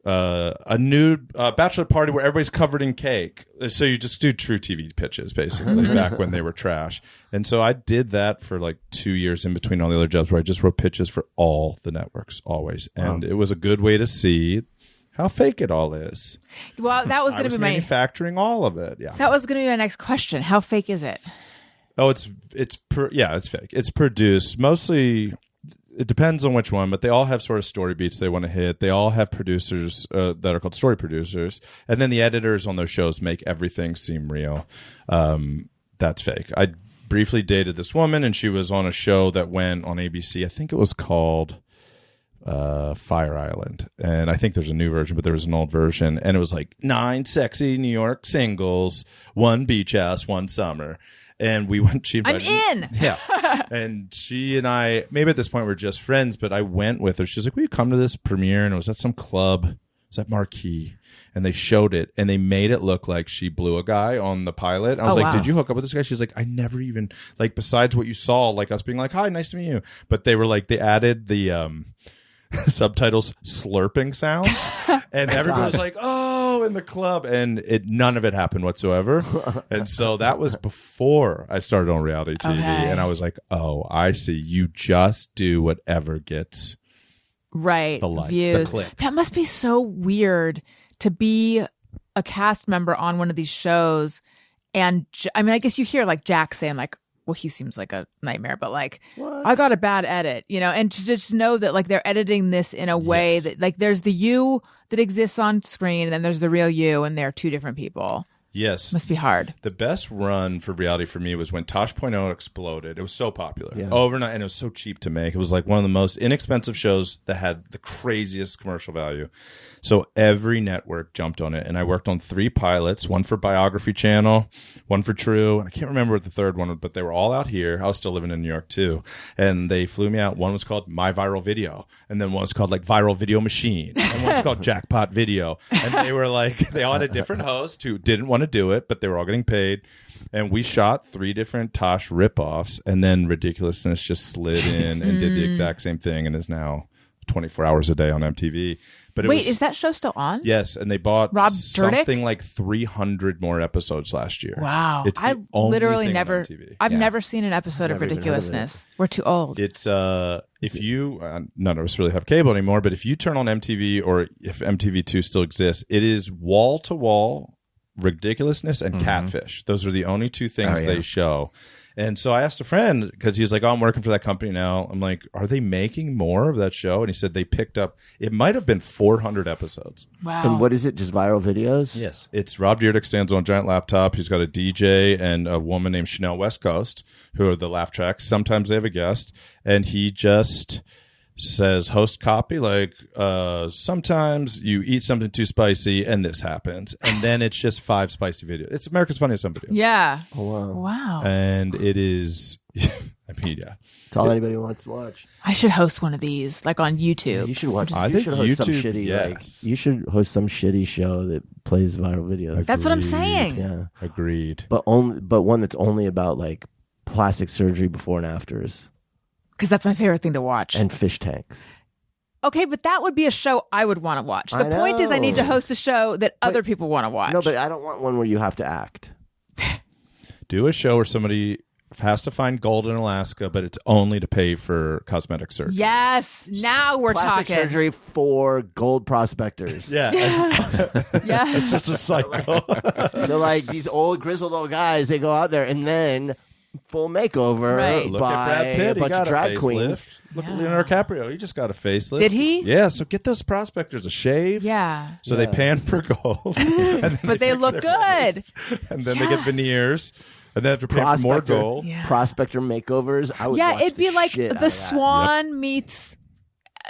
a nude bachelor party where everybody's covered in cake. So you just do true TV pitches, basically, back when they were trash. And so I did that for like 2 years in between all the other jobs, where I just wrote pitches for all the networks, always. And it was a good way to see how fake it all is. Well, that was going to be manufacturing all of it. Yeah, that was going to be my next question. How fake is it? Oh, it's fake. It's produced mostly. It depends on which one, but they all have sort of story beats they want to hit. They all have producers that are called story producers. And then the editors on those shows make everything seem real. That's fake. I briefly dated this woman, and she was on a show that went on ABC. I think it was called Fire Island. And I think there's a new version, but there was an old version. And it was like 9 sexy New York singles, 1 beach house, 1 summer. And we went. I'm in. Yeah. And she and I, maybe at this point we're just friends, but I went with her. She's like, will you come to this premiere? And it was at some club. It was at Marquee. And they showed it, and they made it look like she blew a guy on the pilot. I was like, did you hook up with this guy? She's like, I never even, like, besides what you saw, like us being like, hi, nice to meet you. But they were like, they added the subtitles slurping sounds. And everybody was like, oh, in the club. And none of it happened whatsoever. And so that was before I started on reality TV. Okay. And I was like, oh, I see. You just do whatever gets the views. The clicks. That must be so weird to be a cast member on one of these shows. And I mean, I guess you hear like Jack saying like, well, he seems like a nightmare, but like, I got a bad edit, and to just know that like they're editing this in a way that like there's the you that exists on screen, and then there's the real you, and they're two different people. Yes. Must be hard. The best run for reality for me was when Tosh.0 exploded. It was so popular overnight, and it was so cheap to make. It was like one of the most inexpensive shows that had the craziest commercial value. So every network jumped on it, and I worked on 3 pilots, one for Biography Channel, one for True, and I can't remember what the third one was, but they were all out here. I was still living in New York too, and they flew me out. One was called My Viral Video, and then one was called like Viral Video Machine, and one was called Jackpot Video, and they were like, they all had a different host who didn't want to do it, but they were all getting paid. And we shot 3 different Tosh ripoffs, and then Ridiculousness just slid in and did the exact same thing, and is now 24 hours a day on MTV. But Wait, is that show still on? Yes, and they bought Rob Dyrdek? something like 300 more episodes last year. Wow. It's the I've only literally thing on never MTV. I've never seen an episode of never even heard of it. Ridiculousness. We're too old. It's if you none of us really have cable anymore, but if you turn on MTV or if MTV2 still exists, it is wall to wall Ridiculousness and Catfish. Those are the only two things they show. And so I asked a friend because he was like, "Oh, I'm working for that company now." I'm like, "Are they making more of that show?" And he said they picked up. It might have been 400 episodes. Wow. And what is it? Just viral videos? Yes, it's Rob Dyrdek stands on a giant laptop. He's got a DJ and a woman named Chanel West Coast, who are the laugh tracks. Sometimes they have a guest, and he just says host copy like sometimes you eat something too spicy and this happens, and then it's just 5 spicy videos. It's America's Funniest Home Videos. Yeah. Oh, wow. Wow. And it is I mean, yeah, It's all anybody wants to watch. I should host one of these, like on YouTube. You should watch. I you think should host some YouTube, shitty. yes. Like you should host some shitty show that plays viral videos. That's what I'm Agreed. saying. Yeah, Agreed. but one that's only about like plastic surgery before and afters Because that's my favorite thing to watch. and fish tanks. Okay, but that would be a show I would want to watch. The I point is I need to know. host a show that other people want to watch. No, but I don't want one where you have to act. Do a show where somebody has to find gold in Alaska, but it's only to pay for cosmetic surgery. Yes, now we're Plastic talking. surgery for gold prospectors. Yeah, Yeah. it's just a cycle. So like these old grizzled old guys, they go out there and then full makeover Right. Look by at Brad Pitt. a He bunch got of drag a queens. facelift. Look Yeah. at Leonardo DiCaprio. He just got a facelift. Did he? Yeah. So get those prospectors a shave. Yeah. So they pan for gold. And then But they fix look their good. face. And then they get veneers. And then they have to pay for more gold. Yeah. Prospector makeovers. I would Yeah, watch it'd be the like shit out The of that. Swan meets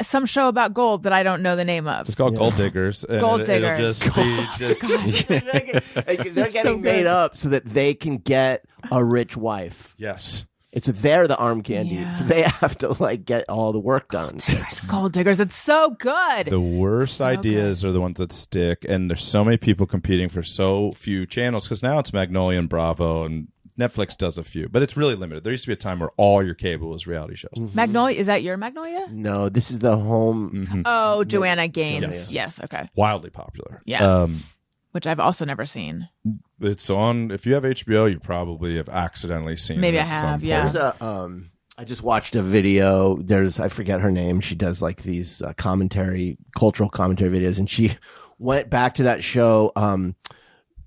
some show about gold that I don't know the name of. It's called Gold Diggers. And Gold it'll Diggers. just be just They're so getting made good. up so that they can get a rich wife. yes. It's they're the arm candy, Yeah. so they have to like get all the work done. Gold Diggers. It's so good. The worst So ideas are the ones that stick, and there's so many people competing for so few channels because now it's Magnolia and Bravo, and Netflix does a few, but it's really limited. There used to be a time where all your cable was reality shows. Magnolia. Is that your Magnolia? No, this is the home. Oh, Joanna Gaines. Yes. Yes. Okay. Wildly popular. Yeah. Which I've also never seen. It's on. If you have HBO, you probably have accidentally seen. Maybe it I at some have, point. yeah. There's a I just watched a video. There's I forget her name. She does like these cultural commentary videos, and she went back to that show,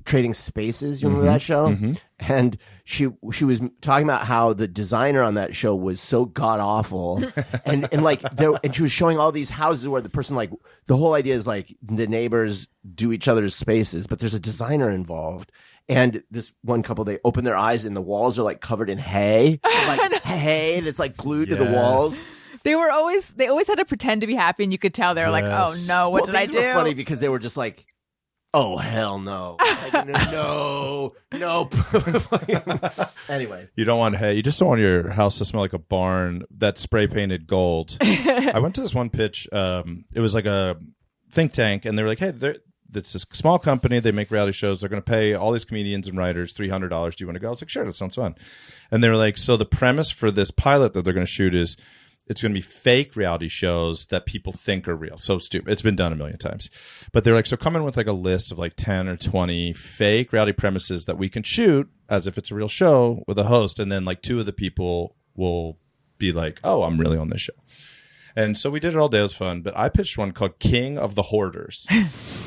Trading Spaces. You remember that show? And she was talking about how the designer on that show was so god awful, and like there, and she was showing all these houses where the person like the whole idea is like the neighbors do each other's spaces, but there's a designer involved. And this one couple, they open their eyes and the walls are like covered in hay, like hay that's like glued to the Yes. walls. They always had to pretend to be happy, and you could tell they were like, "Oh Yes. no, what Well, did I these were do?" funny because they were just like, "Oh hell no, like, no, nope." Anyway, You don't want hay. You just don't want your house to smell like a barn that's spray painted gold. I went to this one pitch. It was like a think tank, and they were like, "Hey, it's this small company. They make reality shows. They're going to pay all these comedians and writers $300. Do you want to go?" I was like, "Sure, that sounds fun." And they were like, "So the premise for this pilot that they're going to shoot is it's going to be fake reality shows that people think are real." So stupid. It's been done a million times. But they're like, "So come in with like a list of like 10 or 20 fake reality premises that we can shoot as if it's a real show with a host. And then like 2 of the people will be like, oh, I'm really on this show." And so we did it all day. It was fun. But I pitched one called King of the Hoarders.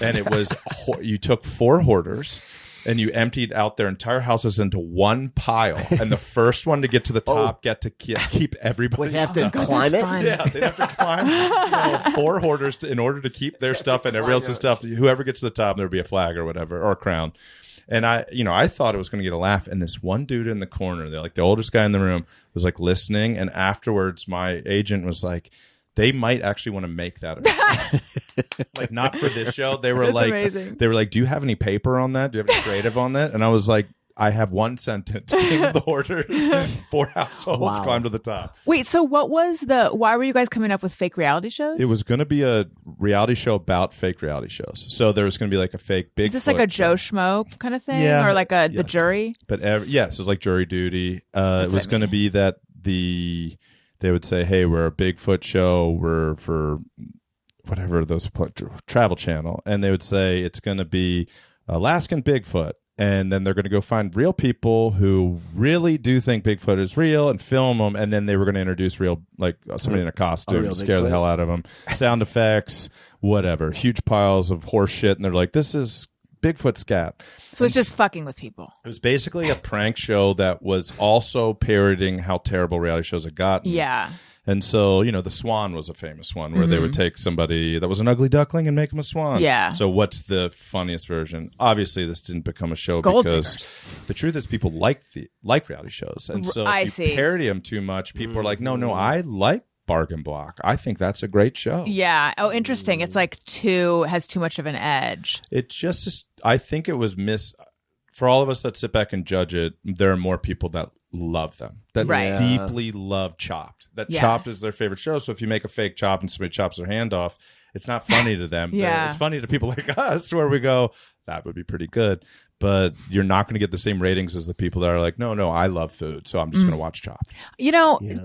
And it was, you took 4 hoarders and you emptied out their entire houses into one pile. And the first one to get to the top get to keep everybody's they have to stuff. climb it. fun. Yeah, they have to climb. So 4 hoarders in order to keep their stuff and everybody else's stuff. Whoever gets to the top, there'll be a flag or whatever, or a crown. And I thought it was going to get a laugh. And this one dude in the corner, they're like the oldest guy in the room, was like listening. And afterwards, my agent was like, they might actually want to make that like not for this show. They were That's like, amazing. they were like, "Do you have any paper on that? Do you have any creative on that?" And I was like, "I have one sentence: King of the Hoarders, 4 households Wow. climb to the top." Wait, so why were you guys coming up with fake reality shows? It was going to be a reality show about fake reality shows. So there was going to be like a fake Bigfoot. Is this like a Joe Schmo kind of thing? Yeah. Or like the Yes. jury? But yes, it was like jury duty. It what was I going to mean. be that they would say, "Hey, we're a Bigfoot show. We're for whatever those Travel Channel, and they would say it's going to be Alaskan Bigfoot. And then they're going to go find real people who really do think Bigfoot is real and film them. And then they were going to introduce real, like somebody in a costume to scare the hell out of them. Sound effects, whatever. Huge piles of horse shit. And they're like, this is Bigfoot scat. So it's just fucking with people. It was basically a prank show that was also parodying how terrible reality shows had gotten. Yeah. And so, The Swan was a famous one where they would take somebody that was an ugly duckling and make him a swan. Yeah. So what's the funniest version? Obviously, this didn't become a show Gold because diggers. the truth is people like reality shows. And so I if you see. parody them too much, people are like, no, I like Bargain Block. I think that's a great show. Yeah. Oh, interesting. It's like has too much of an edge. It just, I think it was for all of us that sit back and judge it, there are more people that love them, that Right. deeply love Chopped. That Yeah. Chopped is their favorite show. So if you make a fake Chopped and somebody chops their hand off, it's not funny to them. Yeah. It's funny to people like us where we go, that would be pretty good. But you're not going to get the same ratings as the people that are like, no, I love food, so I'm just going to watch Chopped.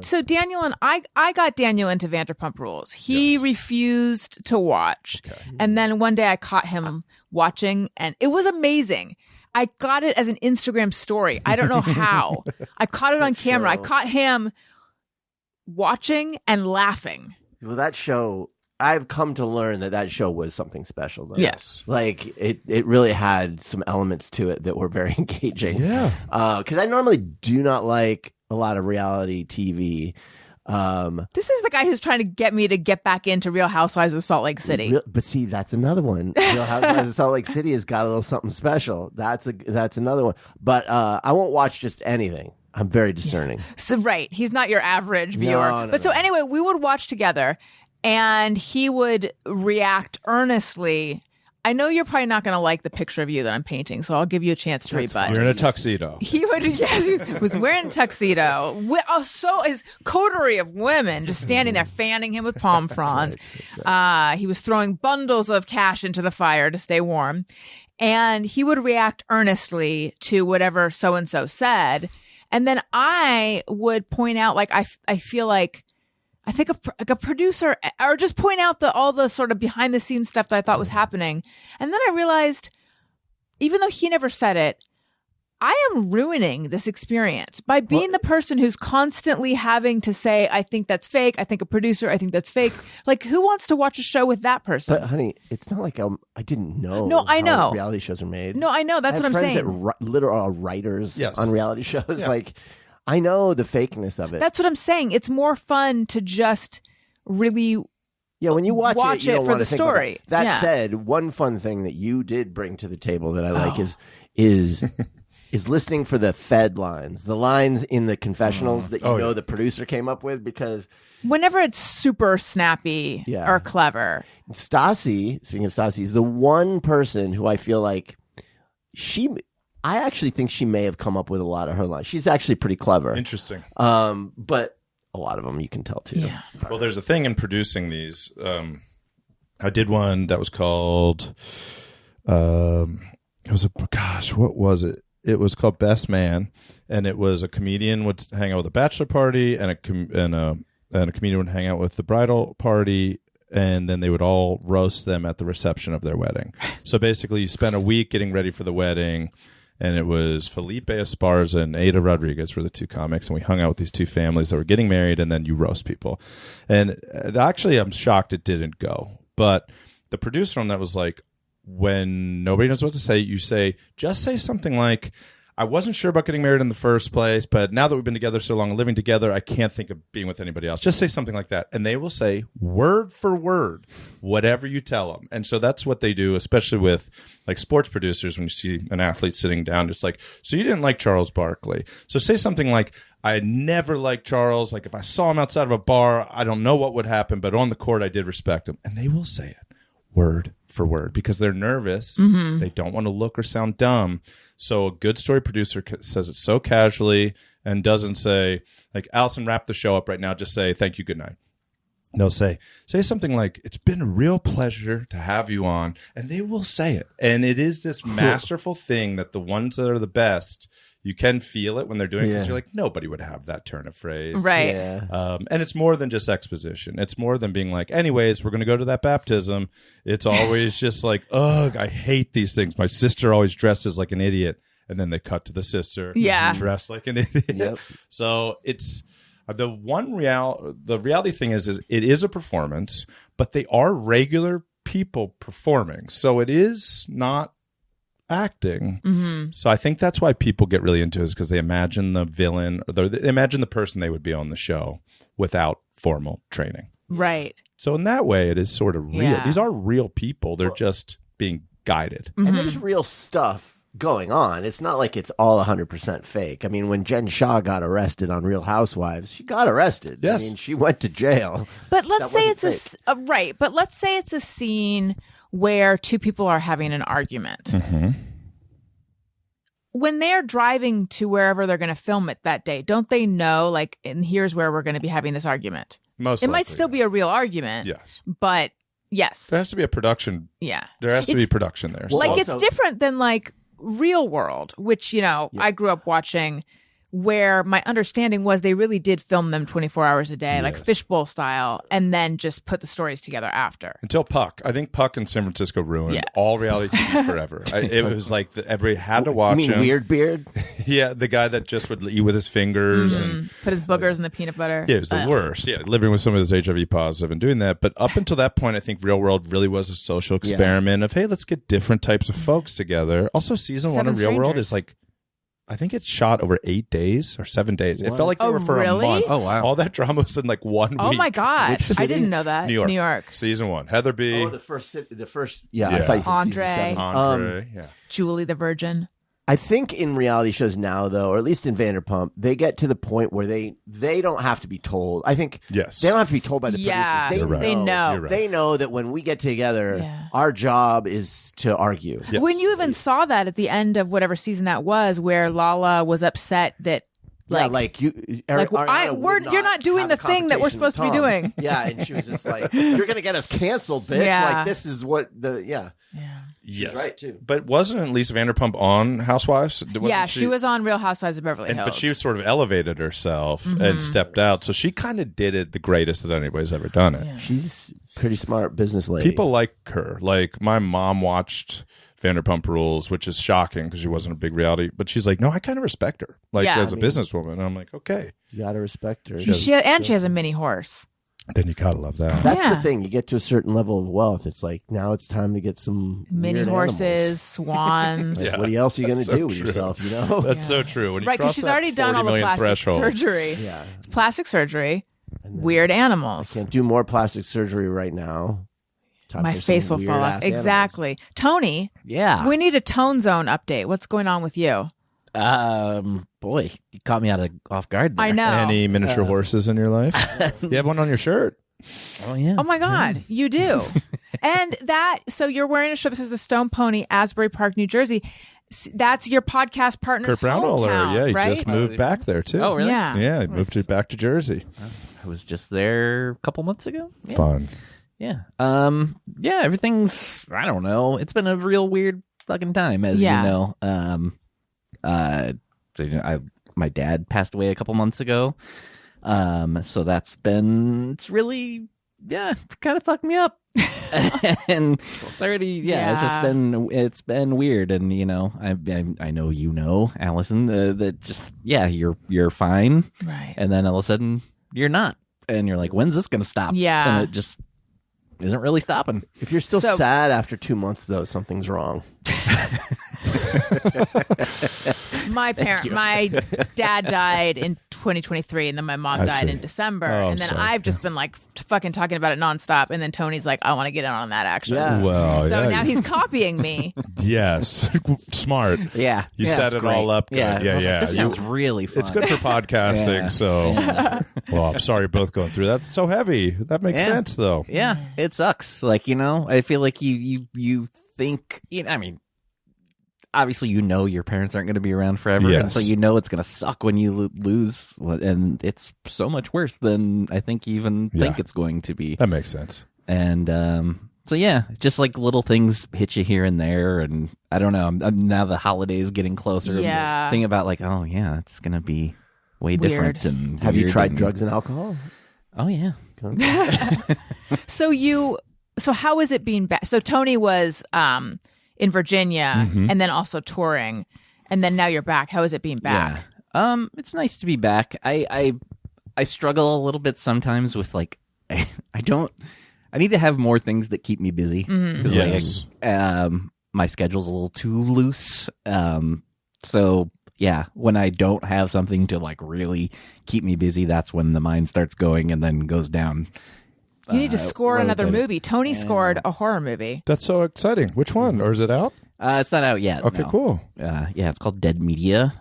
So Daniel and I got Daniel into Vanderpump Rules. He refused to watch. Okay. And then one day I caught him watching, and it was amazing. I got it as an Instagram story. I don't know how. I caught it on camera. I caught him watching and laughing. Well, that show, I've come to learn that show was something special, though. Yes. Like, it really had some elements to it that were very engaging. Yeah. Because I normally do not like a lot of reality TV. This is the guy who's trying to get me to get back into Real Housewives of Salt Lake City. But see, that's another one. Real Housewives of Salt Lake City has got a little something special. That's another one. But I won't watch just anything. I'm very discerning. So right, he's not your average viewer. No, but so anyway, we would watch together, and he would react earnestly. I know you're probably not going to like the picture of you that I'm painting, so I'll give you a chance to rebut. You're in a tuxedo. He would, yes, he was wearing a tuxedo. So his coterie of women just standing there fanning him with palm fronds. He was throwing bundles of cash into the fire to stay warm. And he would react earnestly to whatever so-and-so said. And then I would point out, like, I feel like, I think a producer, or just point out all the sort of behind the scenes stuff that I thought was happening. And then I realized, even though he never said it, I am ruining this experience by being the person who's constantly having to say, I think that's fake. I think a producer, I think that's fake. Like, who wants to watch a show with that person? But honey, it's not like I didn't know. No, I how know. reality shows are made. No, I know. That's I what have I'm friends saying. that literal writers Yes. on reality shows. Yeah. Like, I know the fakeness of it. That's what I'm saying. It's more fun to just really Yeah, when you watch it, you it don't for want the to think about story. it. That Yeah. said, one fun thing that you did bring to the table that I like is listening for the Fed lines, the lines in the confessionals that you know the producer came up with, because whenever it's super snappy Yeah. or clever. Stassi, speaking of Stassi, is the one person who I feel like I actually think she may have come up with a lot of her lines. She's actually pretty clever. Interesting. But a lot of them you can tell too. Yeah. Well, there's a thing in producing these. I did one that was called. It was what was it? It was called Best Man, and it was a comedian would hang out with a bachelor party, and a comedian would hang out with the bridal party, and then they would all roast them at the reception of their wedding. So basically, you spent a week getting ready for the wedding. And it was Felipe Esparza and Ada Rodriguez were the two comics, and we hung out with these two families that were getting married, and then you roast people. And actually, I'm shocked it didn't go. But the producer on that was like, when nobody knows what to say, you say, just say something like, I wasn't sure about getting married in the first place, but now that we've been together so long and living together, I can't think of being with anybody else. Just say something like that. And they will say word for word whatever you tell them. And so that's what they do, especially with like sports producers. When you see an athlete sitting down, it's like, so you didn't like Charles Barkley. So say something like, I never liked Charles. Like if I saw him outside of a bar, I don't know what would happen, but on the court, I did respect him. And they will say it word for word because they're nervous. Mm-hmm. They don't want to look or sound dumb. So a good story producer says it so casually and doesn't say, like, Allison, wrap the show up right now. Just say, thank you, good night. they'll say something like, "It's been a real pleasure to have you on," and they will say it. And it is this masterful thing that the ones that are the best, you can feel it when they're doing it, because you're like, nobody would have that turn of phrase. Right. Yeah. And it's more than just exposition. It's more than being like, anyways, we're going to go to that baptism. It's always just like, ugh, I hate these things. My sister always dresses like an idiot. And then they cut to the sister dressed like an idiot. Yep. So it's the reality thing is it is a performance, but they are regular people performing. So it is not acting. Mm-hmm. So I think that's why people get really into it, is because they imagine the villain, or they imagine the person they would be on the show without formal training. Right. So in that way, it is sort of real. Yeah. These are real people. They're just being guided. And there's real stuff going on. It's not like it's all 100% fake. I mean, when Jen Shaw got arrested on Real Housewives, she got arrested. Yes. I mean, she went to jail. But let's say wasn't it's right. But let's say it's a scene where two people are having an argument. Mm-hmm. When they're driving to wherever they're going to film it that day, don't they know, like, and here's where we're going to be having this argument? Most It might likely, still be a real argument. Yes. But yes. There has to be a production. Yeah. There has to be It's- production there. Well, Like, also- it's different than, like, Real World, which, you know, I grew up watching, where my understanding was they really did film them 24 hours a day, like Yes. fishbowl style, and then just put the stories together after. Until Puck. I think Puck in San Francisco ruined Yeah. all reality TV forever. It was like everybody had to watch You mean him. Weird Beard? Yeah, the guy that just would eat with his fingers and Put his boogers in the peanut butter. yeah, it was the worst. Yeah, living with someone that's HIV positive and doing that. But up until that point, I think Real World really was a social experiment of, hey, let's get different types of folks together. Also, season 1 of Real World Strangers. is like, I think it's shot over 8 days or 7 days. It felt like they Oh, were for really? a month. Oh, wow. All that drama was in like 1 week. Oh my God. Which I city? didn't know that. New York. New York. Season 1. Heather B. Oh, the first. Yeah, Yeah. I thought you said Andre. season 7. Andre. Yeah. Julie the Virgin. I think in reality shows now, though, or at least in Vanderpump, they get to the point where they don't have to be told. I think Yes. they don't have to be told by the Yeah, producers. You're right. they know. You're right. They know that when we get together, Yeah. our job is to argue. Yes. When you even saw that at the end of whatever season that was, where Lala was upset that, Yeah, like, like you, like, Ariana would you're not doing have the a thing that we're confrontation supposed to be with Tom. doing. Yeah, and she was just like, "You're gonna get us canceled, bitch!" Yeah. Like this is what the Yes. right, too. But wasn't Lisa Vanderpump on Housewives? Wasn't Yeah, she was on Real Housewives of Beverly Hills. But she sort of elevated herself and stepped out. So she kind of did it the greatest that anybody's ever done it. She's pretty smart business lady. People like her. Like my mom watched Vanderpump Rules, which is shocking because she wasn't a big reality. But she's like, no, I kind of respect her, like Yeah. as a businesswoman. And I'm like, okay, you gotta respect her. She has a mini horse. then you gotta love that. That's Yeah. the thing. You get to a certain level of wealth. It's like now it's time to get some Mini weird horses, animals. swans. Like, what else are you going to That's so do with true. yourself? You know, That's so true. When you Right, because cross she's that already done 40 all the million plastic threshold. surgery. yeah. It's plastic surgery, weird animals. Can't do more plastic surgery right now. Time My for some face will fall weird off. ass animals. Exactly. Tony, Yeah. we need a Tone Zone update. What's going on with you? Boy, you caught me off guard there. I know. Any miniature horses in your life? You have one on your shirt. Oh, yeah. Oh my God, you do. And so you're wearing a shirt that says the Stone Pony, Asbury Park, New Jersey. That's your podcast partner's Kurt Brownohler. hometown, Yeah, he right? just moved back there too. Oh, really? Yeah. Yeah, he moved it back to Jersey. I was just there a couple months ago. Yeah. Fun. Yeah. Yeah, everything's, I don't know. It's been a real weird fucking time, as Yeah. you know. My dad passed away a couple months ago. So it's really, it's kind of fucked me up. And it's already, it's been weird. And, you know, I know, you know, Allison, that just, you're fine. Right. And then all of a sudden you're not. And you're like, when's this going to stop? Yeah. And it just isn't really stopping. If you're still So- sad after 2 months, though, something's wrong. My dad died in 2023, and then my mom I died see. in December, Oh, and then sorry. I've just been like fucking talking about it nonstop. And then Tony's like, I want to get in on that action. Yeah. Well, So yeah. now he's copying me. Yes. Smart. Yeah. You yeah, set it's it all great. up good. Yeah. Yeah, I was like, yeah. This You- sounds really fun. It's good for podcasting. Yeah. So, well, I'm sorry you're both going through that. It's so heavy. That makes Yeah. sense, though. Yeah, it sucks. Like, you know, I feel like you think, you know, I mean, obviously your parents aren't going to be around forever, and so Yes. it's going to suck when you lose, and it's so much worse than I think you even think it's going to be. That makes sense. And so yeah, just like little things hit you here and there, and I don't know. Now the holidays getting closer. Yeah. I'm thinking about like, oh yeah, it's going to be way Weird. different. And Have you weird tried and- drugs and alcohol? Oh yeah. So how is it being back? So Tony was in Virginia and then also touring, and then now you're back. How is it being back? Yeah. It's nice to be back. I struggle a little bit sometimes with like I need to have more things that keep me busy. 'Cause, Yes. my schedule's a little too loose. So yeah, when I don't have something to like really keep me busy, that's when the mind starts going and then goes down. You need to score roads another of- movie. Tony scored a horror movie. That's so exciting. Which one? Or is it out? It's not out yet. Okay, no. cool. Yeah, it's called Dead Media.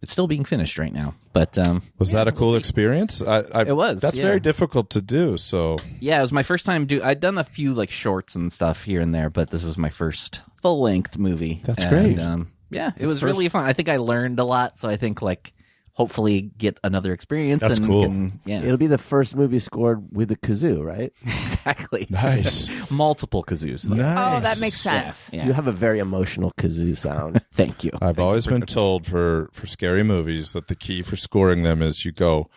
It's still being finished right now, but Was that a cool experience? It was, That's yeah. very difficult to do. So yeah, it was my first time. I'd done a few like shorts and stuff here and there, but this was my first full length movie. That's And, great. Yeah, it was really fun. I think I learned a lot, so I think like hopefully get another experience. That's and cool. Yeah, It'll be the first movie scored with a kazoo, right? exactly. nice. Multiple kazoos. though. Nice. Oh, that makes sense. Yeah. You have a very emotional kazoo sound. Thank you. I've always been told for scary movies that the key for scoring them is you go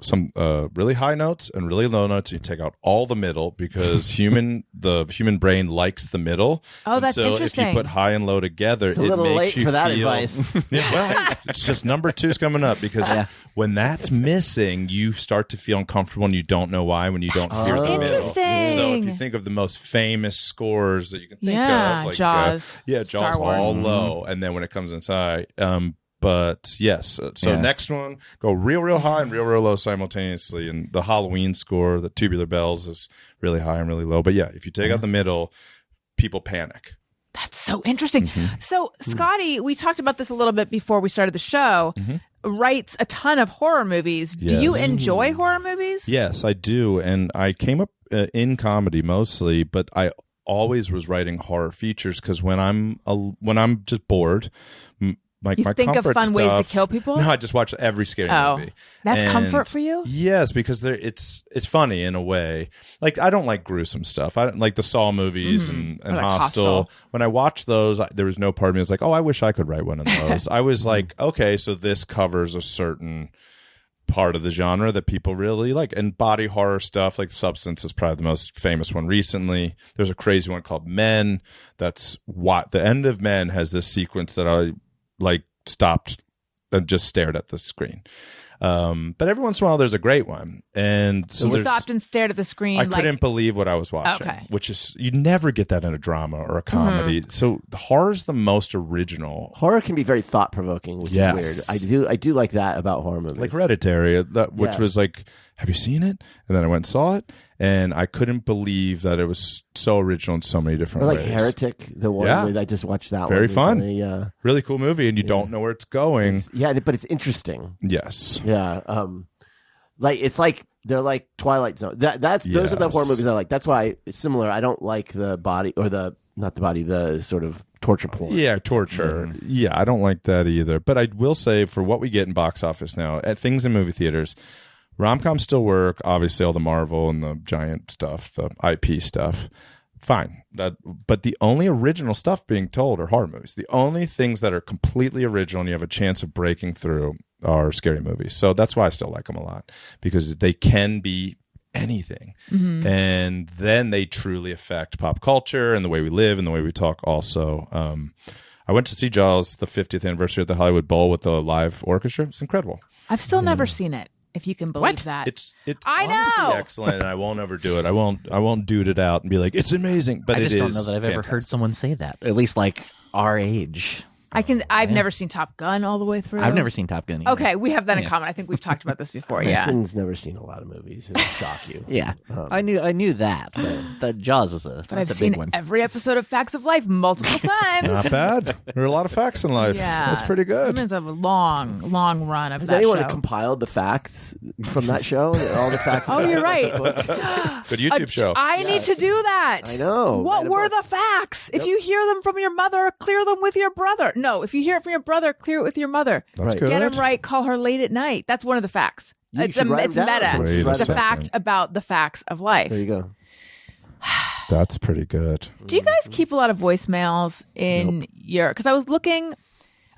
some really high notes and really low notes. And you take out all the middle because the human brain likes the middle. Oh, And that's so interesting. if you put high and low together, It's a it little makes late you for that feel. advice. Yeah, well, it's just number 2's coming up because when that's missing, you start to feel uncomfortable and you don't know why when you don't hear the middle. interesting. So if you think of the most famous scores that you can think Yeah, of, like Jaws, Jaws Star Wars. all low, and then when it comes inside. But yes, so Yeah. next one, go real high and real low simultaneously. And the Halloween score, the Tubular Bells, is really high and really low. But yeah, if you take out the middle, people panic. That's so interesting. So Scotty, we talked about this a little bit before we started the show. Writes a ton of horror movies. Do you Yes. enjoy horror movies? Yes, I do. And I came up in comedy mostly, but I always was writing horror features because when I'm just bored, like You my think of comfort fun ways to stuff- kill people? No, I just watch every scary Oh, movie. that's And- comfort for you? Yes, because it's funny in a way. Like I don't like gruesome stuff. I don't like the Saw movies and Or like Hostel. Hostel. When I watched those, there was no part of me that was like, oh, I wish I could write one of those. I was like, okay, so this covers a certain part of the genre that people really like. And body horror stuff, like Substance is probably the most famous one recently. There's a crazy one called Men. That's what the end of Men has this sequence that I like stopped and just stared at the screen. But every once in a while, there's a great one, and so You there's, stopped and stared at the screen. I like, couldn't believe what I was watching, Okay. which is you never get that in a drama or a comedy. So the horror's the most original. Horror can be very thought provoking, which Yes. is weird. I do like that about horror movies. Like Hereditary, which Yeah. was like, have you seen it? And then I went and saw it, and I couldn't believe that it was so original in so many or different like ways. Heretic, the one Yeah. with, I just watched that Very one. fun. recently, Yeah. Really cool movie, and you don't know where it's going. Yeah, but it's interesting. Yes. Yeah. Like it's like they're like Twilight Zone. Those are the Yes. horror movies I like. That's why it's similar. I don't like the body or the sort of torture porn. Yeah, torture. Yeah, I don't like that either. But I will say, for what we get in box office now, at things in movie theaters, rom-coms still work. Obviously, all the Marvel and the giant stuff, the IP stuff, fine. But the only original stuff being told are horror movies. The only things that are completely original and you have a chance of breaking through are scary movies. So that's why I still like them a lot, because they can be anything. And then they truly affect pop culture and the way we live and the way we talk also. I went to see Jaws, the 50th anniversary at the Hollywood Bowl with the live orchestra. It's incredible. I've still never seen it, if you can believe that. It's I honestly know! excellent, and I won't overdo it. I won't dude it out and be like, it's amazing. But I just it don't is know that I've ever heard fantastic. someone say that. At least like our age. I've never seen Top Gun all the way through. I've never seen Top Gun either. Okay, we have that in common. I think we've talked about this before. Yeah. Kristen's never seen a lot of movies. It'll shock you. Yeah, I knew that, but the Jaws is a But I've big seen one. every episode of Facts of Life multiple times. Not bad. There are a lot of facts in life. Yeah. That's pretty good. It's a long run of Has that anyone show. compiled the facts from that show? All the facts. Oh, you're right. Good YouTube show. I need to do that. I know. What Write a were book. the facts? If you hear them from your mother, clear them with your brother. No, if you hear it from your brother, clear it with your mother. That's Right. good. Get him right. Call her late at night. That's one of the facts. You It's should write it's them down. meta. Wait a It's a second. fact about the facts of life. There you go. That's pretty good. Do you guys keep a lot of voicemails in your? Because I was looking.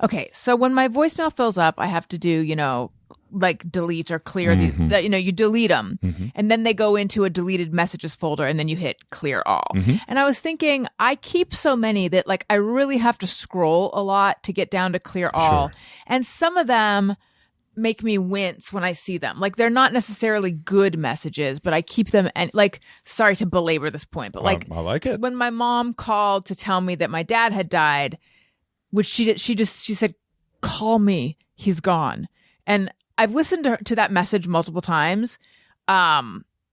Okay, so when my voicemail fills up, I have to do like delete or clear these. You delete them, and then they go into a deleted messages folder, and then you hit clear all. And I was thinking, I keep so many that like I really have to scroll a lot to get down to clear all, and some of them make me wince when I see them. Like they're not necessarily good messages, but I keep them. And like, sorry to belabor this point, but like I like it. when my mom called to tell me that my dad had died, which she said, "Call me, he's gone." And I've listened to that message multiple times,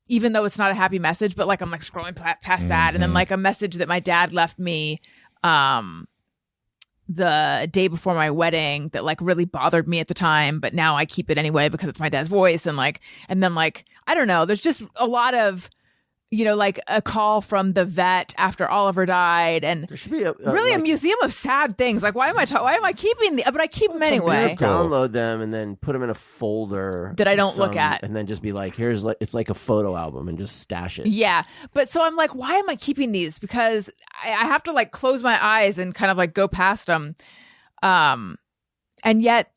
even though it's not a happy message. But like I'm like scrolling past that, and then like a message that my dad left me the day before my wedding that like really bothered me at the time, but now I keep it anyway because it's my dad's voice, and then I don't know. There's just a lot of like a call from the vet after Oliver died, and There should be a museum of sad things. Like why am I keeping but I keep them anyway. Download them and then put them in a folder That I don't look at. and then just be like, it's like a photo album, and just stash it. Yeah, but so I'm like, why am I keeping these? Because I have to like close my eyes and kind of like go past them, and yet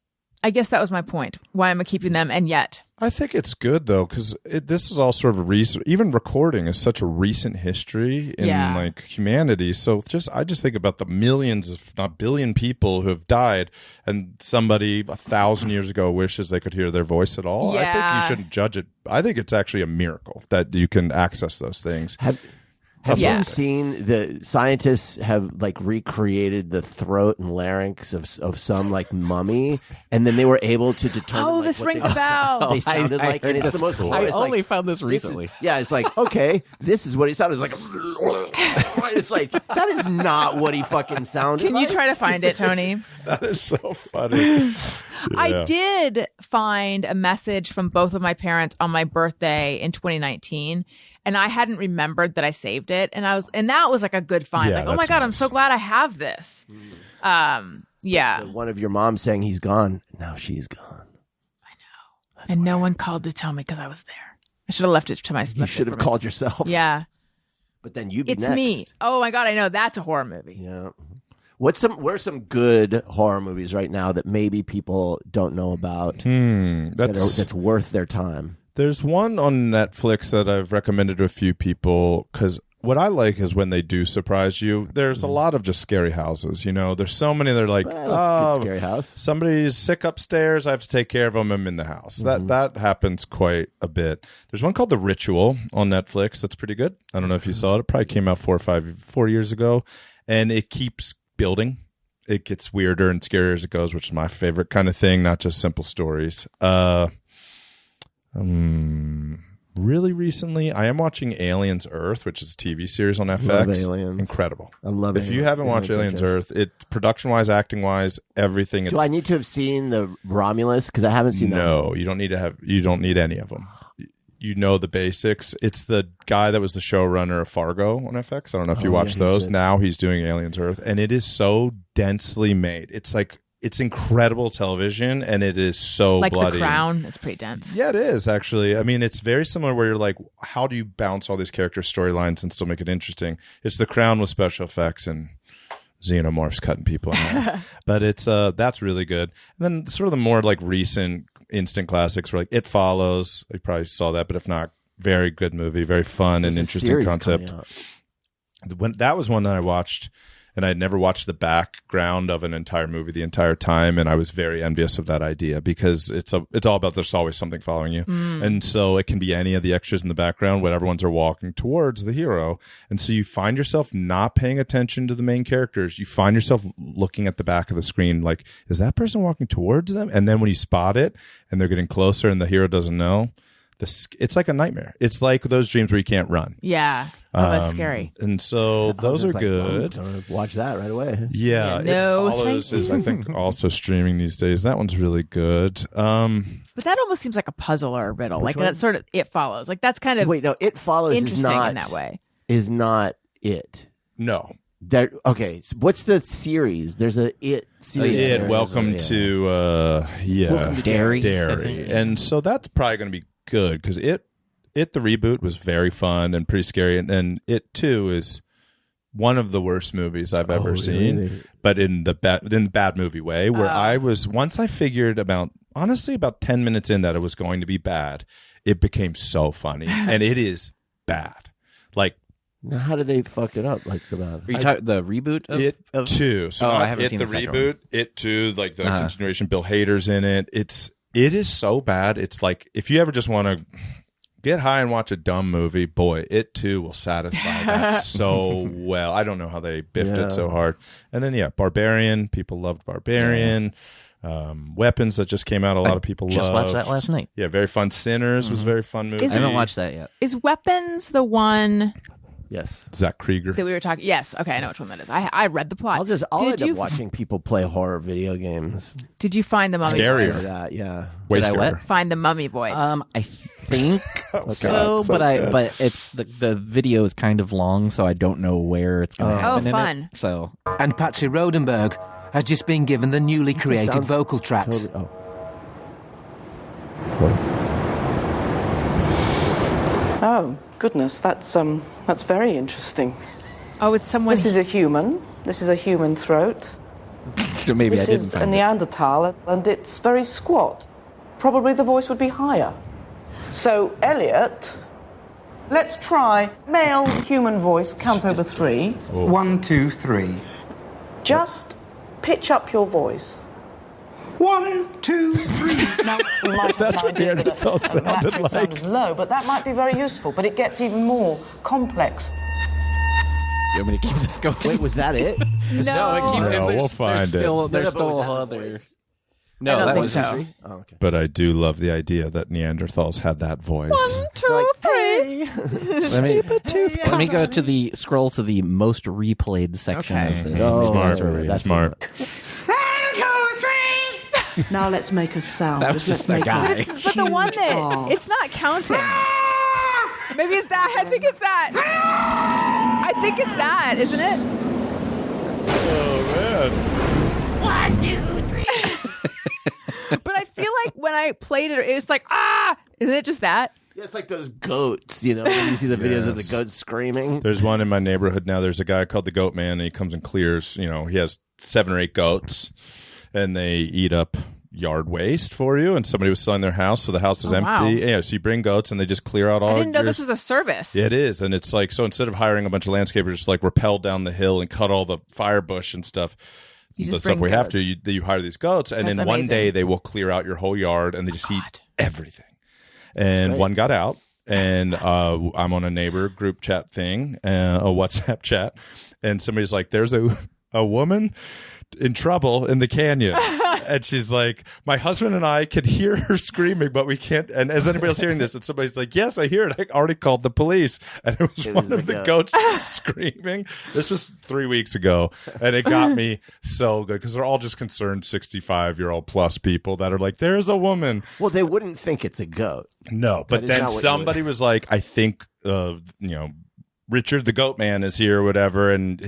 I guess that was my point. Why am I keeping them? And yet. I think it's good though, because this is all sort of a recent. Even recording is such a recent history in like humanity. So I just think about the millions, if not billion, people who have died, and somebody 1,000 years ago wishes they could hear their voice at all. I think Yeah. you shouldn't judge it. I think it's actually a miracle that you can access those things. Have Yeah. you seen the scientists have like recreated the throat and larynx of some like mummy, and then they were able to determine. Oh, like, this what rings they, a bell. They sounded like, and it's the most. I it's only like, found this this is- recently. yeah, it's like okay, this is what he sounded. It's like it's like that is not what he fucking sounded. Can you like. try to find it, Tony? That is so funny. I Yeah. did find a message from both of my parents on my birthday in 2019, and I hadn't remembered that I saved it, and that was like a good find. Yeah, Like, oh my that's god, I'm nice. so glad I have this. Yeah, One of your moms saying he's gone. Now she's gone. and no one called to tell me because I was there. I should have left it to myself. You should have called yourself. Yeah, but then you'd be it's next. me. Oh my god, I know that's a horror movie. Yeah. What are some good horror movies right now that maybe people don't know about that's worth their time? There's one on Netflix that I've recommended to a few people because what I like is when they do surprise you. There's a lot of just scary houses. There's so many that are like, Good Scary House. somebody's sick upstairs. I have to take care of them. I'm in the house. That happens quite a bit. There's one called The Ritual on Netflix that's pretty good. I don't know if you saw it. It probably came out 4 years ago, and it keeps building. It gets weirder and scarier as it goes, which is my favorite kind of thing, not just simple stories. Really recently, I am watching Aliens Earth, which is a TV series on FX. Love Aliens. Incredible. I love If you haven't watched Aliens Earth, it production-wise, acting-wise, everything. Do I need to have seen the Romulus? Because I haven't seen that. No, you don't need any of them. You know the basics. It's the guy that was the showrunner of Fargo on FX. I don't know if you watched those. good. Now he's doing Aliens Earth, and it is so densely made. It's incredible television, and it is so Like bloody. The Crown, it's pretty dense. Yeah, it is actually. I mean, it's very similar where you're like, how do you bounce all these character storylines and still make it interesting? It's The Crown with special effects and xenomorphs cutting people in half. But it's that's really good. And then sort of the more like recent instant classics were like It Follows. You probably saw that, but if not, very good movie, very fun and There's a interesting series concept. coming out. That was one that I watched, and I'd never watched the background of an entire movie the entire time, and I was very envious of that idea because it's all about there's always something following you, and so it can be any of the extras in the background when everyone's are walking towards the hero, and so you find yourself not paying attention to the main characters. You find yourself looking at the back of the screen like, is that person walking towards them? And then when you spot it and they're getting closer and the hero doesn't know, it's like a nightmare. It's like those dreams where you can't run. Yeah. Oh, that's scary. And so those are good. Watch that right away. Yeah. No, It Follows is, I think, also streaming these days. That one's really good. But that almost seems like a puzzle or a riddle. Like that sort of It Follows. Like that's kind of Wait, no, It Follows interesting is not in that way. Is not it. No. Okay, so what's the series? There's a It series. Welcome to Welcome to Derry, I think. And so that's probably going to be good because the reboot was very fun and pretty scary, and It 2 is one of the worst movies I've ever seen, really? but in the bad movie way, where once I figured about 10 minutes in that it was going to be bad, it became so funny, and it is bad. Like, now, how did they fuck it up like so bad? Are you talking the reboot of It 2? So I haven't seen the the second reboot. one. It 2, like the continuation. Bill Hader's in it. It is so bad. It's like if you ever just want to get high and watch a dumb movie, boy, It 2 will satisfy that so well. I don't know how they biffed it so hard. And then Barbarian. People loved Barbarian. Weapons that just came out. A lot of people just loved. watched that last night. Yeah, very fun. Sinners was a very fun movie. I haven't watched that yet. Is Weapons the one Yes. Zach Krieger. that we were talking? Yes. Okay, I know which one that is. I read the plot. I'll end up watching people play horror video games. Did you find the mummy Scarier. voice? That, yeah. Way Did I what? scarier. Find the mummy voice. I think so but it's the video is kind of long, so I don't know where it's going to happen. fun. In it, so And Patsy Rodenberg has just been given the newly created sounds vocal tracks. Totally, Oh, goodness, that's very interesting. Oh, it's someone. This is a human. This is a human throat. so maybe I This didn't is a find it. Neanderthal, and it's very squat. Probably the voice would be higher. So, Elliot, let's try male human voice, count over 3. 1, 2, 3. Just pitch up your voice. 1, 2, 3. Now, we might have That's an what idea that Neanderthal a sounded metric like. sound is low, but that might be very useful, but it gets even more complex. You want me to keep this going? Wait, was that it? No, we'll find it. There's still was that other. the voice? No, I don't that think was so. Oh, okay. But I do love the idea that Neanderthals had that voice. 1, 2, 3. Let me go to the scroll to the most replayed section Okay. of this. Oh, Smart. that's Smart. 1, 2, 3. Now let's make a sound. That was just a make guy. But the one that it's not counting. Maybe it's that. I think it's that. I think it's that, isn't it? Oh, man. But I feel like when I played it, it was like Isn't it just that? Yeah, it's like those goats, when you see the videos of the Yes. goats screaming. There's one in my neighborhood now. There's a guy called the Goat Man, and he comes and clears. He has 7 or 8 goats, and they eat up yard waste for you. And somebody was selling their house, so the house is empty. wow. Yeah, so you bring goats, and they just clear out all. I didn't know your- this was a service. It is, and it's like so. Instead of hiring a bunch of landscapers, just like rappel down the hill and cut all the fire bush and stuff. You The just stuff bring we have goats. to, you hire these goats, and That's in one amazing. day they will clear out your whole yard, and they just eat God. everything. And great. one got out, and I'm on a neighbor group chat thing, a WhatsApp chat, and somebody's like, "There's a woman in trouble in the canyon," and she's like, "My husband and I can hear her screaming, but we can't." And is anybody else hearing this? And somebody's like, "Yes, I hear it. I already called the police," and it was one of the goats just screaming. This was 3 weeks ago, and it got me so good because they're all just concerned 65-year-old plus people that are like, "There's a woman." Well, they wouldn't think it's a goat. No, but That is then not what you somebody was like, I think, Richard the Goat Man is here or whatever, and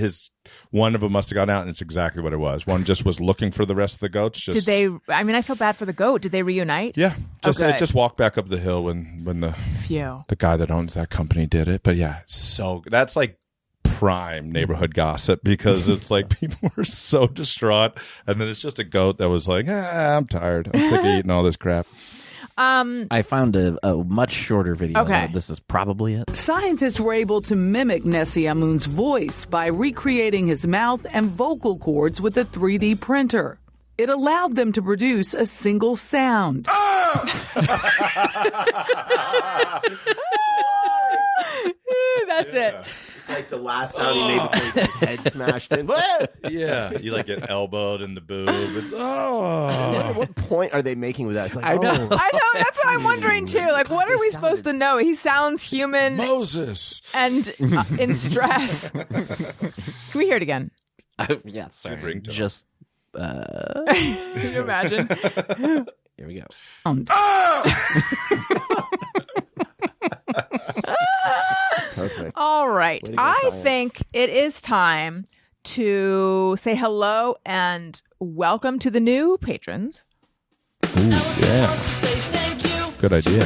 one of them must have gone out, and it's exactly what it was. One just was looking for the rest of the goats. Did they? I mean, I feel bad for the goat. Did they reunite? Yeah, just good. it just walked back up the hill when the Phew. guy that owns that company did it. But yeah, so that's like prime neighborhood gossip because it's like people were so distraught, and then it's just a goat that was like, I'm tired. I'm sick of eating all this crap. I found a much shorter video. Okay. This is probably it. Scientists were able to mimic Nessie Amun's voice by recreating his mouth and vocal cords with a 3D printer. It allowed them to produce a single sound. That's it. It's like the last sound he made before he got his head smashed in. Yeah, you like get elbowed in the boob. It's, At what point are they making with that? It's like, I know. I know. That's what I'm wondering too. Like, what are we supposed to know? He sounds human Moses. and in stress. Can we hear it again? Yeah, sorry. ringtone. Just Can you imagine? here we go. Perfect. All right. Way to go, I science. think it is time to say hello and welcome to the new patrons. Yeah. Good idea.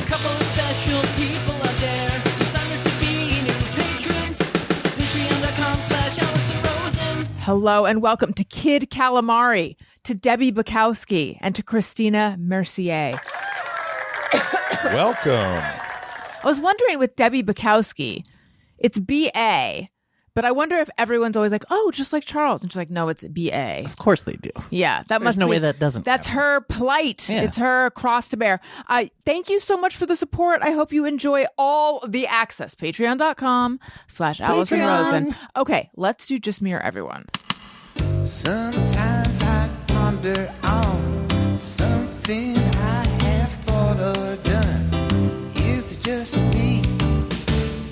Hello and welcome to Kid Calamari, to Debbie Bukowski, and to Christina Mercier. Welcome. I was wondering with Debbie Bukowski, it's B.A., but I wonder if everyone's always like, oh, just like Charles. And she's like, no, it's B.A. Of course they do. Yeah, that must no be, way that doesn't That's happen. her plight. Yeah. It's her cross to bear. Thank you so much for the support. I hope you enjoy all the access. Patreon.com/Allison Rosen. Okay, let's do Just Me or Everyone. Sometimes I ponder on something I have thought or done. Is it just me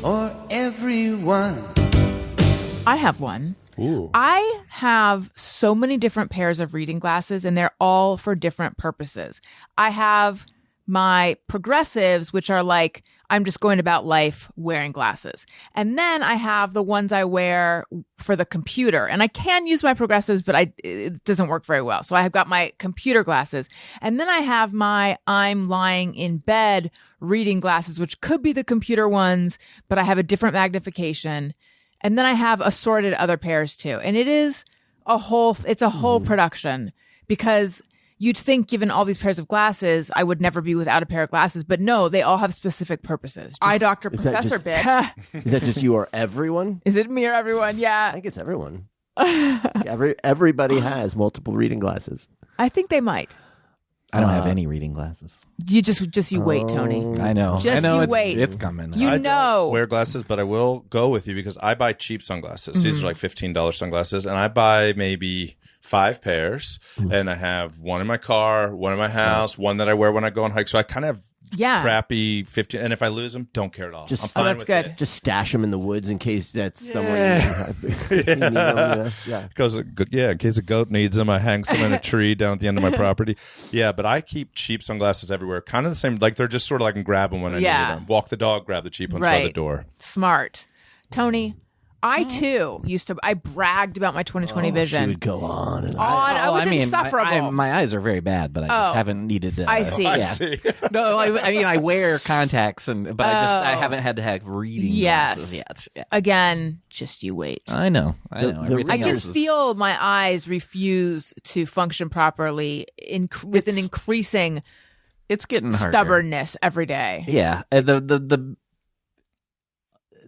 or everyone? I have one. Ooh. I have so many different pairs of reading glasses, and they're all for different purposes. I have my progressives, which are like, I'm just going about life wearing glasses. And then I have the ones I wear for the computer. And I can use my progressives, but it doesn't work very well. So I have got my computer glasses. And then I have my I'm lying in bed reading glasses, which could be the computer ones, but I have a different magnification. And then I have assorted other pairs too. And it's a whole production, because you'd think, given all these pairs of glasses, I would never be without a pair of glasses. But no, they all have specific purposes. Eye doctor, is that professor, just- bitch. Is that just you or everyone? Is it me or everyone? I Yeah. think it's everyone. Everybody has multiple reading glasses. I think they might. I don't have any reading glasses. You you wait, Tony. I know. Just I know you it's, wait. It's coming. You I know. don't wear glasses, but I will go with you because I buy cheap sunglasses. These are like $15 sunglasses, and I buy maybe 5 pairs, and I have one in my car, one in my house, one that I wear when I go on hikes. So I kind of have Yeah. crappy 15, and if I lose them, don't care at all. Just- I'm Oh, fine that's with good. it. Just stash them in the woods in case that's somewhere you need them. Yeah. Because in case a goat needs them, I hang some in a tree down at the end of my property. Yeah, but I keep cheap sunglasses everywhere. Kind of the same, like they're just sort of like I can grab them when I need them. Walk the dog, grab the cheap ones by the Right. door. Smart. Tony, I too I bragged about my 2020 She vision. would go on and on. I was insufferable. My eyes are very bad, but I just Oh. haven't needed to. I see. I Yeah. see. No, I mean I wear contacts, but I haven't had to have reading Yes. glasses yet. Yeah. Again, just you wait. I know. I know. the Everything I reading can else is- feel my eyes refuse to function properly with an increasing it's getting harder. stubbornness every day. Yeah,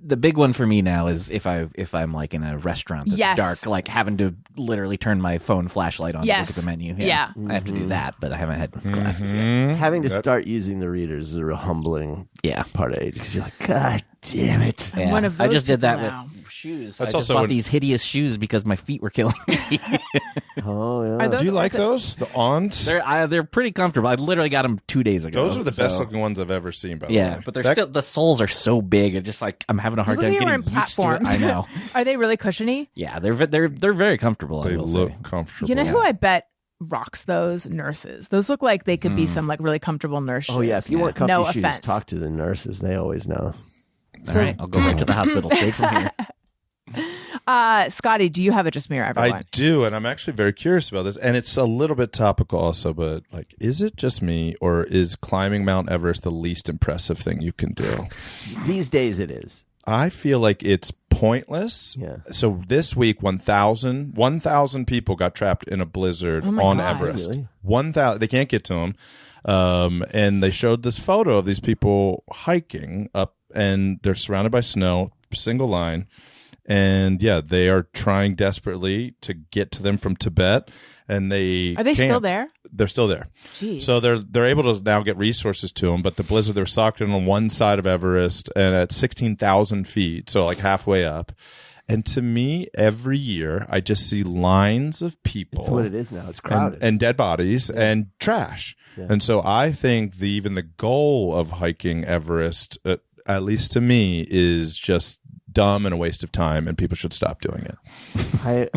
the big one for me now is if I'm like in a restaurant that's Yes. dark, like having to literally turn my phone flashlight on to look Yes. at the menu. Yeah. I have to do that, but I haven't had glasses yet. Having to start using the readers is a real humbling Yeah. part of age because you're like, God damn it. I'm Yeah. one of I those just did that people now. with shoes. That's I just also bought when- these hideous shoes because my feet were killing me. Oh, yeah. Are those Do you like those? The Ons? They're pretty comfortable. I literally got them 2 days ago. Those are the best so- looking ones I've ever seen, by the Yeah, way. but they're That- still the soles are so big. It's just like I'm having a hard Look time like you're getting in used to platforms. it. I know. Are they really cushiony? Yeah, they're very comfortable. They I will look say. comfortable. You know who I bet rocks those? Nurses. Those look like they could be some like really comfortable nurse shoes. Oh, yeah. If you want comfy No shoes, offense. talk to the nurses. They always know. All right, I'll go right to the hospital straight from here. Scotty, do you have a Just Me or Everyone? I do, and I'm actually very curious about this. And it's a little bit topical also, but like, is it just me, or is climbing Mount Everest the least impressive thing you can do? These days it is. I feel like it's pointless. Yeah. So this week, 1,000 people got trapped in a blizzard on God. Everest. Really? 1,000. They can't get to them. And they showed this photo of these people hiking up, and they're surrounded by snow, single line. And yeah, they are trying desperately to get to them from Tibet, and they Are they still can't. there? They're still there. Jeez. So they're able to now get resources to them, but the blizzard, they're socked in on one side of Everest and at 16,000 feet, so like halfway up. And to me, every year, I just see lines of people. It's what it is now. It's crowded. And dead bodies and trash. Yeah. And so I think even the goal of hiking Everest, at least to me, is just dumb and a waste of time, and people should stop doing it.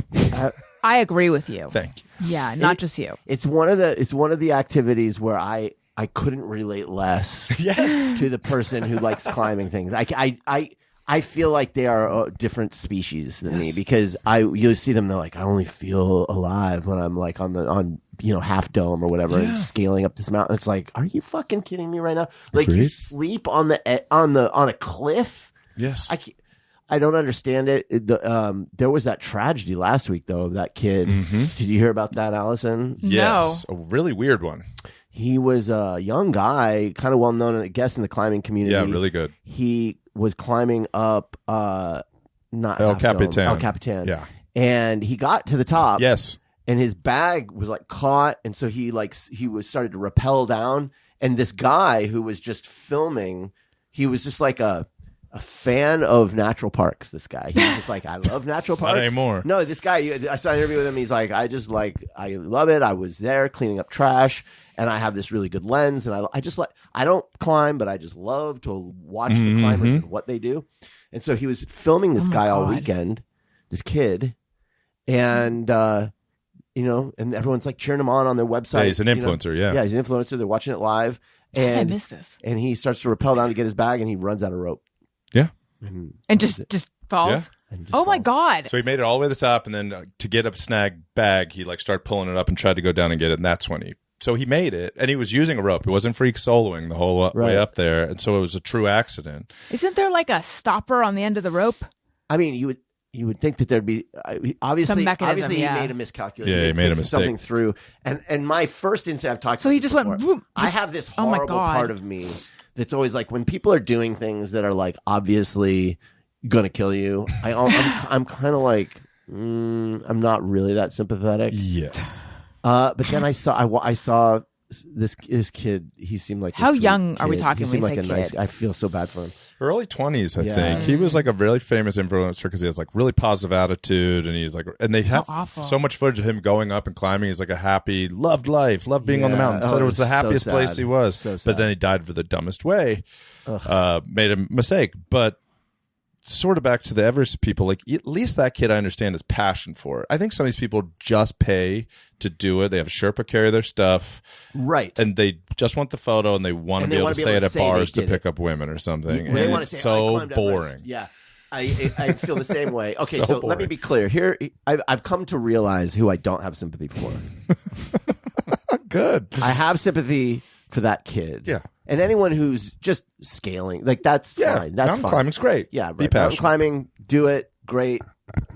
I agree with you. Thank you. Yeah, not just you. It's one of the activities where I couldn't relate less to the person who likes climbing things. I feel like they are a different species than me, because you see them, they're like, I only feel alive when I'm like on Half Dome or whatever, and scaling up this mountain. It's like, are you fucking kidding me right now? Like, you sleep on a cliff? Yes. I don't understand it. There was that tragedy last week, though, of that kid. Did you hear about that, Allison? Yes. A really weird one. He was a young guy, kind of well known, I guess, in the climbing community. Yeah, really good. He was climbing up, not El Capitan. El Capitan. Yeah. And he got to the top. Yes. And his bag was like caught, and so he was started to rappel down. And this guy who was just filming, he was just like a fan of natural parks. This guy, he was just like, I love natural parks. Not anymore. No, this guy, I saw an interview with him. He's like, I love it. I was there cleaning up trash, and I have this really good lens, and I don't climb, but I just love to watch the climbers and what they do. And so he was filming this guy all weekend, this kid, and and everyone's like cheering him on their website. Yeah, he's an influencer. Yeah, he's an influencer. They're watching it live, and I missed this. And he starts to rappel down to get his bag, and he runs out of rope. Yeah. And just falls. Yeah. Oh my God. So he made it all the way to the top, and then to get a snag bag, he like started pulling it up and tried to go down and get it, and that's when he made it, and he was using a rope. It wasn't freak soloing the whole way up there, and so it was a true accident. Isn't there like a stopper on the end of the rope? I mean, you would think that there'd be obviously Some mechanism, obviously yeah. he made a miscalculation. Yeah, he made a mistake. Something through, and my first instinct, I've talked. So about he this just went, before. whoop, I have this oh my horrible God. part of me that's always like, when people are doing things that are like obviously gonna kill you, I'm kind of like, I'm not really that sympathetic. Yes. But then I saw this kid. He seemed like How sweet young are we kid. talking He seemed when you like say a nice. kid? I feel so bad for him. Early 20s, I Yeah. think. He was like a really famous influencer because he has like really positive attitude, and he's like, and they have awful. so much footage of him going up and climbing. He's like a happy, loved life, loved being on the Yeah. mountain. Oh, Said it it was the was so happiest place sad. he was. So but sad. then he died for the dumbest way. Made a mistake. But sort of back to the Everest people, like at least that kid I understand his passion for it. I think some of these people just pay to do it. They have a Sherpa carry their stuff. Right. And they just want the photo, and they want to And be they able wanna to be say able it to at say they bars to did pick it. up women or something. They And want it's to say, I so climbed Everest. boring. Yeah. I feel the same way. Okay, So so let me boring. be clear. Here, I've come to realize who I don't have sympathy for. Good. I have sympathy for that kid. Yeah. And anyone who's just scaling, like that's Yeah, fine. That's mountain fine. climbing's great. Yeah, Be right. Mountain passionate. climbing, do it, great.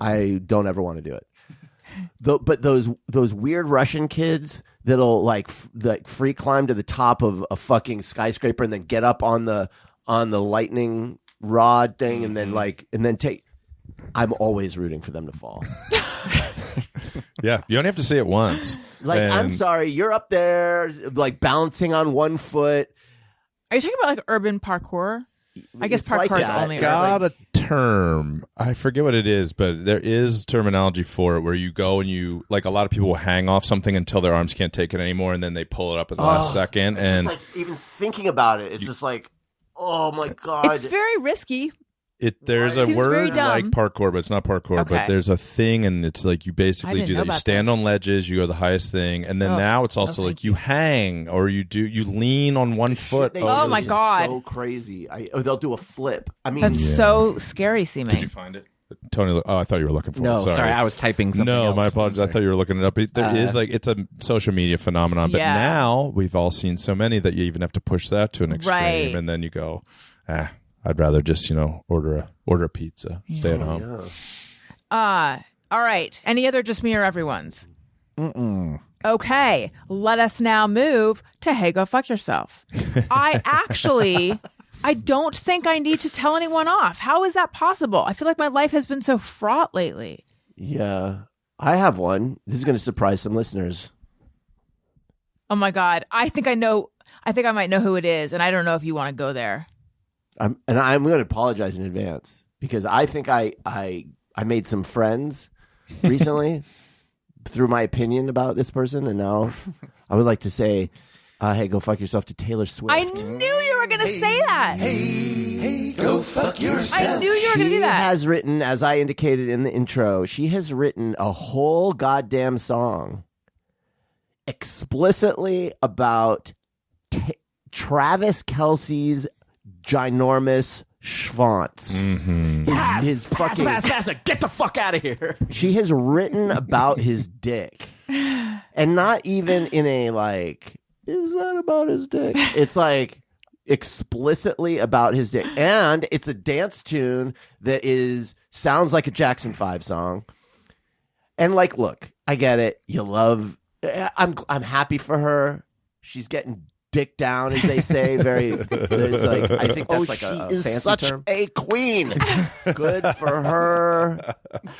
I don't ever want to do it. But those weird Russian kids that'll like free climb to the top of a fucking skyscraper and then get up on the lightning rod thing and then take. I'm always rooting for them to fall. Yeah, you only have to see it once. Like, I'm And- sorry, you're up there like balancing on one foot. Are you talking about like urban parkour? I guess It's like parkour that. is only Got urban. a term. I forget what it is, but there is terminology for it where you go and you, like, a lot of people will hang off something until their arms can't take it anymore, and then they pull it up at the last second. It's And just like, even thinking about it, it's just like, oh my God. It's very risky. there's a Seems very word dumb. like parkour, but it's not parkour. Okay. But there's a thing, and it's like you I basically didn't do know that. You about stand this. on ledges, you go the highest thing, and then Oh, now it's no, also thank like you hang or you lean on one foot. They over Oh do my is God. so crazy. Or they'll do a flip. I mean, That's so scary seeming. Did you find it? Tony, I thought you were looking for No, it. sorry, I was typing something No, else. my apologies. I thought you were looking it up. There is like, it's a social media phenomenon, but Yeah. now we've all seen so many that you even have to push that to an extreme, Right. and then you go, I'd rather just order a pizza, stay at home. All right. Any other just me or everyone's? Mm-mm. Okay, let us now move to Hey, Go Fuck Yourself. I don't think I need to tell anyone off. How is that possible? I feel like my life has been so fraught lately. Yeah, I have one. This is going to surprise some listeners. Oh my God. I think I might know who it is, and I don't know if you want to go there. I'm going to apologize in advance because I think I made some friends recently through my opinion about this person, and now I would like to say, hey, go fuck yourself to Taylor Swift. I knew you were going to say that. Hey, go fuck yourself. I knew you were going to do that. She has written, as I indicated in the intro, she has written a whole goddamn song explicitly about Travis Kelce's ginormous schwanz. Mm-hmm. His fucking pass, get the fuck out of here. She has written about his dick, and not even in a like, is that about his dick? It's like explicitly about his dick, and it's a dance tune that sounds like a Jackson 5 song. And like, look, I get it. You love. I'm happy for her. She's getting dick down, as they say. It's like, I think that's like a fancy such term. A queen. Good for her.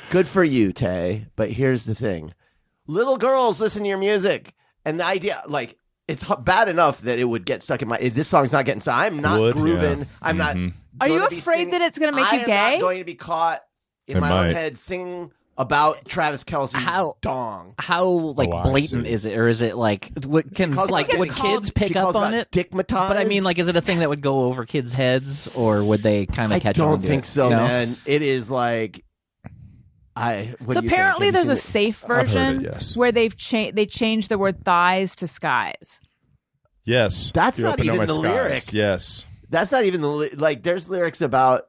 Good for you, Tay. But here's the thing: little girls listen to your music, and the idea, like, it's bad enough that it would get stuck in my. This song's not getting stuck. I'm not grooving. Yeah. I'm not. Are you afraid that it's going to make you gay? I'm not going to be caught in my own head singing about Travis Kelce's dong. How blatant is it, or is it like would kids pick up on it? Dickmatized. But I mean, like, is it a thing that would go over kids' heads, or would they kind of catch on? I don't think so, man. It is like so apparently there's a safe version where they changed the word thighs to skies. Yes, that's not even the lyric. Yes, that's not even the there's lyrics about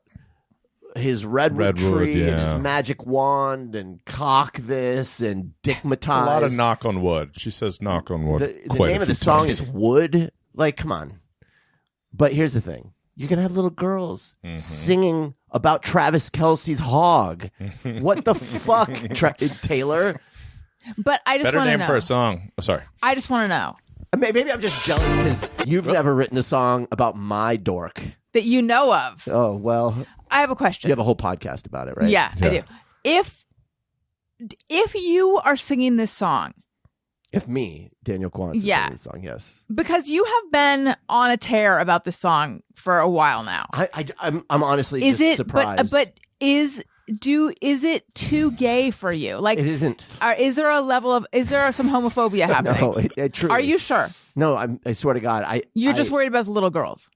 his redwood tree and his magic wand and cock this and dickmatized. A lot of knock on wood. She says knock on wood. The name of the song is Wood. Like, come on. But here's the thing. You're going to have little girls singing about Travis Kelce's hog. What the fuck, Taylor? But I just want to know. Better name for a song. Oh, sorry. I just want to know. Maybe I'm just jealous because you've never written a song about my dork. That you know of. Oh, well. I have a question. You have a whole podcast about it, right? Yeah, I do. If you are singing this song. If me, Daniel Kwan, is singing this song, yes. Because you have been on a tear about this song for a while now. I'm honestly just surprised. But is it too gay for you? Like, it isn't. Is there some homophobia happening? No, it truly. Are you sure? No, I swear to God. You're just worried about the little girls.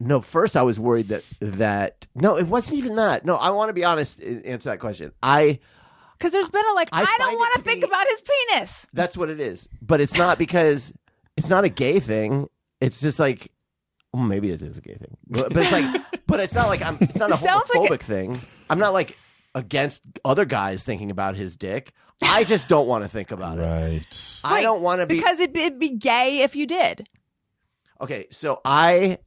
No, first I was worried that no, it wasn't even that. No, I want to be honest and answer that question. Because there's been I don't want to think about his penis. That's what it is. But it's not because it's not a gay thing. It's just like, well, maybe it is a gay thing. But it's like, but it's not like it's not a homophobic thing. I'm not like against other guys thinking about his dick. I just don't want to think about it. Right. I don't want to be. Because it'd be gay if you did. Okay, so I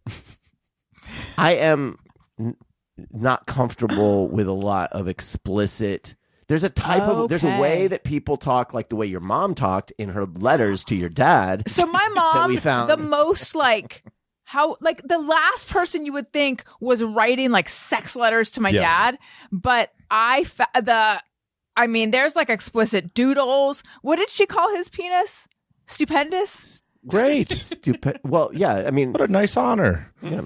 am not comfortable with a lot of explicit. There's a there's a way that people talk, like the way your mom talked in her letters to your dad. So my mom, that we found. The most the last person you would think was writing like sex letters to my dad, but there's like explicit doodles. What did she call his penis? Stupendous? Great. Stupid. Well, yeah. I mean, what a nice honor. Yeah.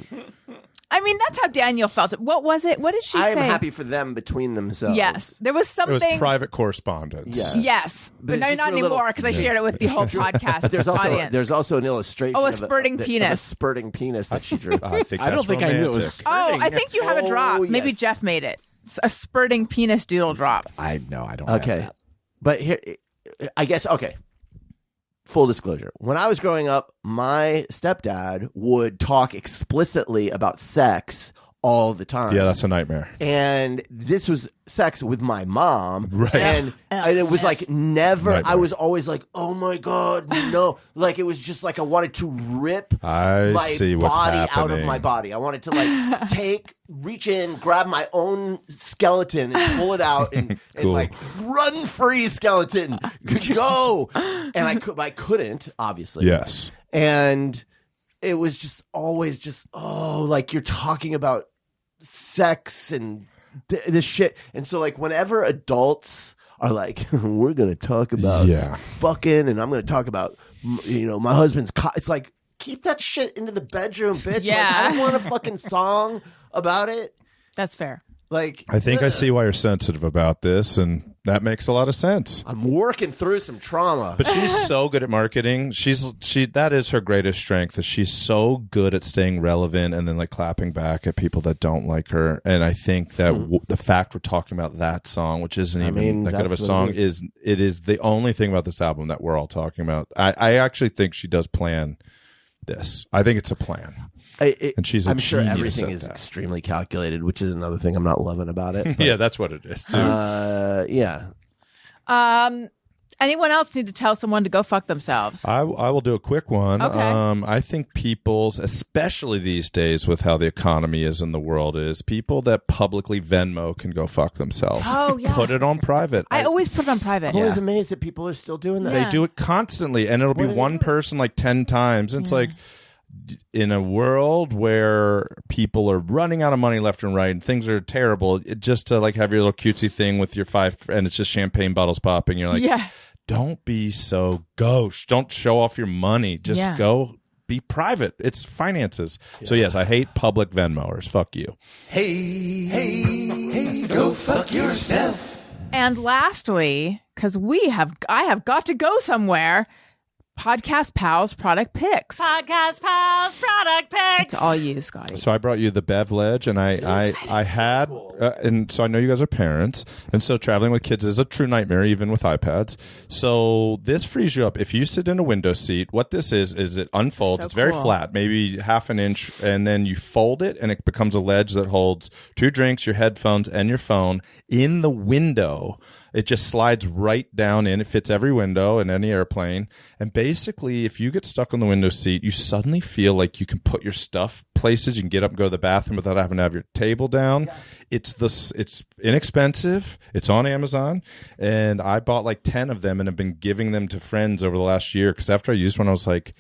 I mean, that's how Daniel felt it. What was it? What did she say? I am happy for them between themselves. Yes. There was something. It was private correspondence. Yeah. Yes. But no, not anymore because I shared it with the whole podcast audience. There's also an illustration a spurting penis. Of a spurting penis that she drew. I don't think I knew it was spurting. I think you have a drop. Yes. Maybe Jeff made it. A spurting penis doodle drop. I don't have that. But here, I guess, okay. Full disclosure. When I was growing up, my stepdad would talk explicitly about sex all the time. Yeah, that's a nightmare. And this was sex with my mom. Right. And it was like never, Nightmare. I was always like, oh my God, no. Like it was just like I wanted to rip I my see what's body out of happening. my body. I wanted to like reach in, grab my own skeleton and pull it out and Cool. like run free skeleton, go. And I couldn't, obviously. Yes. And it was just always just, like you're talking about sex and this shit. And so like whenever adults are like, we're going to talk about fucking and I'm going to talk about, my husband's it's like, keep that shit into the bedroom, bitch. Yeah. Like, I don't want a fucking song about it. That's fair. Like, I think I see why you're sensitive about this, and that makes a lot of sense. I'm working through some trauma. But she's so good at marketing. That is her greatest strength. Is she's so good at staying relevant and then like clapping back at people that don't like her. And I think that the fact we're talking about that song, which isn't even that good of a that's what song, it is the only thing about this album that we're all talking about. I actually think she does plan this. I think it's a plan. And she's a I'm sure genius everything at is that. extremely calculated, which is another thing I'm not loving about it. But, Yeah, that's what it is too. yeah. Anyone else need to tell someone to go fuck themselves? I will do a quick one. Okay. I think people's, especially these days with how the economy is in the world, is people that publicly Venmo can go fuck themselves. Oh, yeah. Put it on private. I always put it on private. I'm always amazed that people are still doing that. They do it constantly, and it'll be What are they one doing? person like 10 times. And it's like, in a world where people are running out of money left and right and things are terrible, just to like have your little cutesy thing with your and it's just champagne bottles popping, you're like, don't be so gauche. Don't show off your money. Just go be private. It's finances. So yes, I hate public Venmoers. Fuck you. Hey, go fuck yourself. And lastly, because I have got to go somewhere. Podcast Pals product picks. Podcast Pals product picks. It's all you, Scotty. So I brought you the Bev-Ledge, and I had, and so I know you guys are parents, and so traveling with kids is a true nightmare, even with iPads. So this frees you up. If you sit in a window seat, what this is it unfolds. So it's very cool. flat, maybe half an inch, and then you fold it, and it becomes a ledge that holds 2 drinks, your headphones, and your phone in the window. It just slides right down in. It fits every window in any airplane. And basically, if you get stuck on the window seat, you suddenly feel like you can put your stuff places. You can get up and go to the bathroom without having to have your table down. Yeah. It's inexpensive. It's on Amazon. And I bought like 10 of them and have been giving them to friends over the last year. Because after I used one, I was like,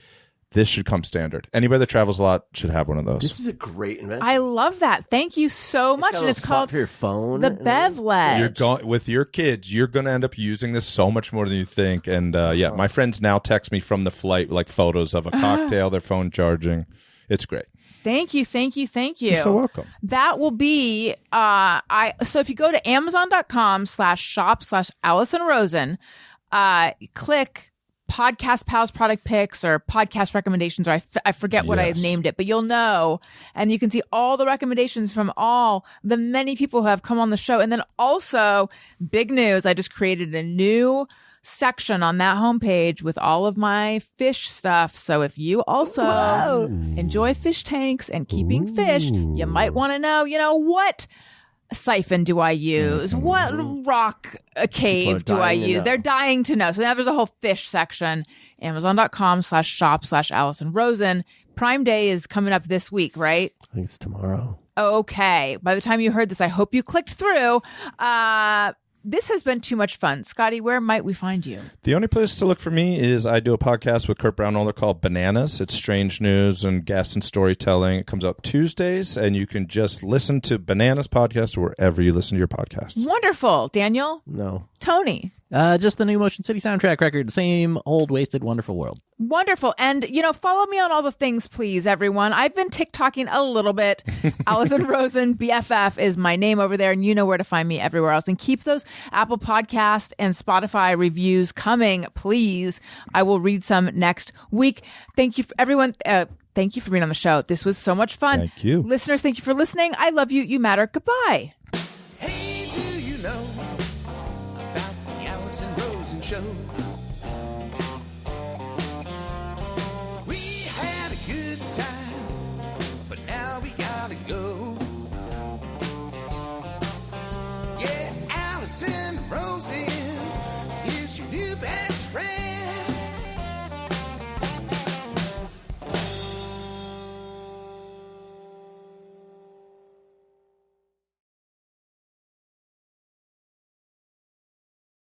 this should come standard. Anybody that travels a lot should have one of those. This is a great invention. I love that. Thank you so much. got a And it's little spot called for your phone. the Bev-Ledge. You're going with your kids. You're going to end up using this so much more than you think. And my friends now text me from the flight like photos of a cocktail, their phone charging. It's great. Thank you. You're so welcome. That will be so if you go to amazon.com/shop/Allison Rosen, click Podcast Pals product picks or podcast recommendations, or I forget what I named it, but you'll know. And you can see all the recommendations from all the many people who have come on the show. And then also, big news, I just created a new section on that homepage with all of my fish stuff. So if you also enjoy fish tanks and keeping fish, you might want to know, what siphon do I use? What rock cave do I use? They're dying to know. So now there's a whole fish section. Amazon.com/shop/Allison Rosen. Prime Day is coming up this week, right? I think it's tomorrow. Okay. By the time you heard this, I hope you clicked through. This has been too much fun. Scotty, where might we find you? The only place to look for me is I do a podcast with Kurt Brownolder called Bananas. It's strange news and guests and storytelling. It comes out Tuesdays, and you can just listen to Bananas podcast wherever you listen to your podcasts. Wonderful. Daniel? No. Tony? Just the new Motion City soundtrack record. The same old, wasted, wonderful world. Wonderful. And, follow me on all the things, please, everyone. I've been TikToking a little bit. Allison Rosen, BFF is my name over there, and you know where to find me everywhere else. And keep those Apple Podcast and Spotify reviews coming, please. I will read some next week. Thank you, everyone. Thank you for being on the show. This was so much fun. Thank you. Listeners, thank you for listening. I love you. You matter. Goodbye. Hey, do you know about the Allison Rosen show?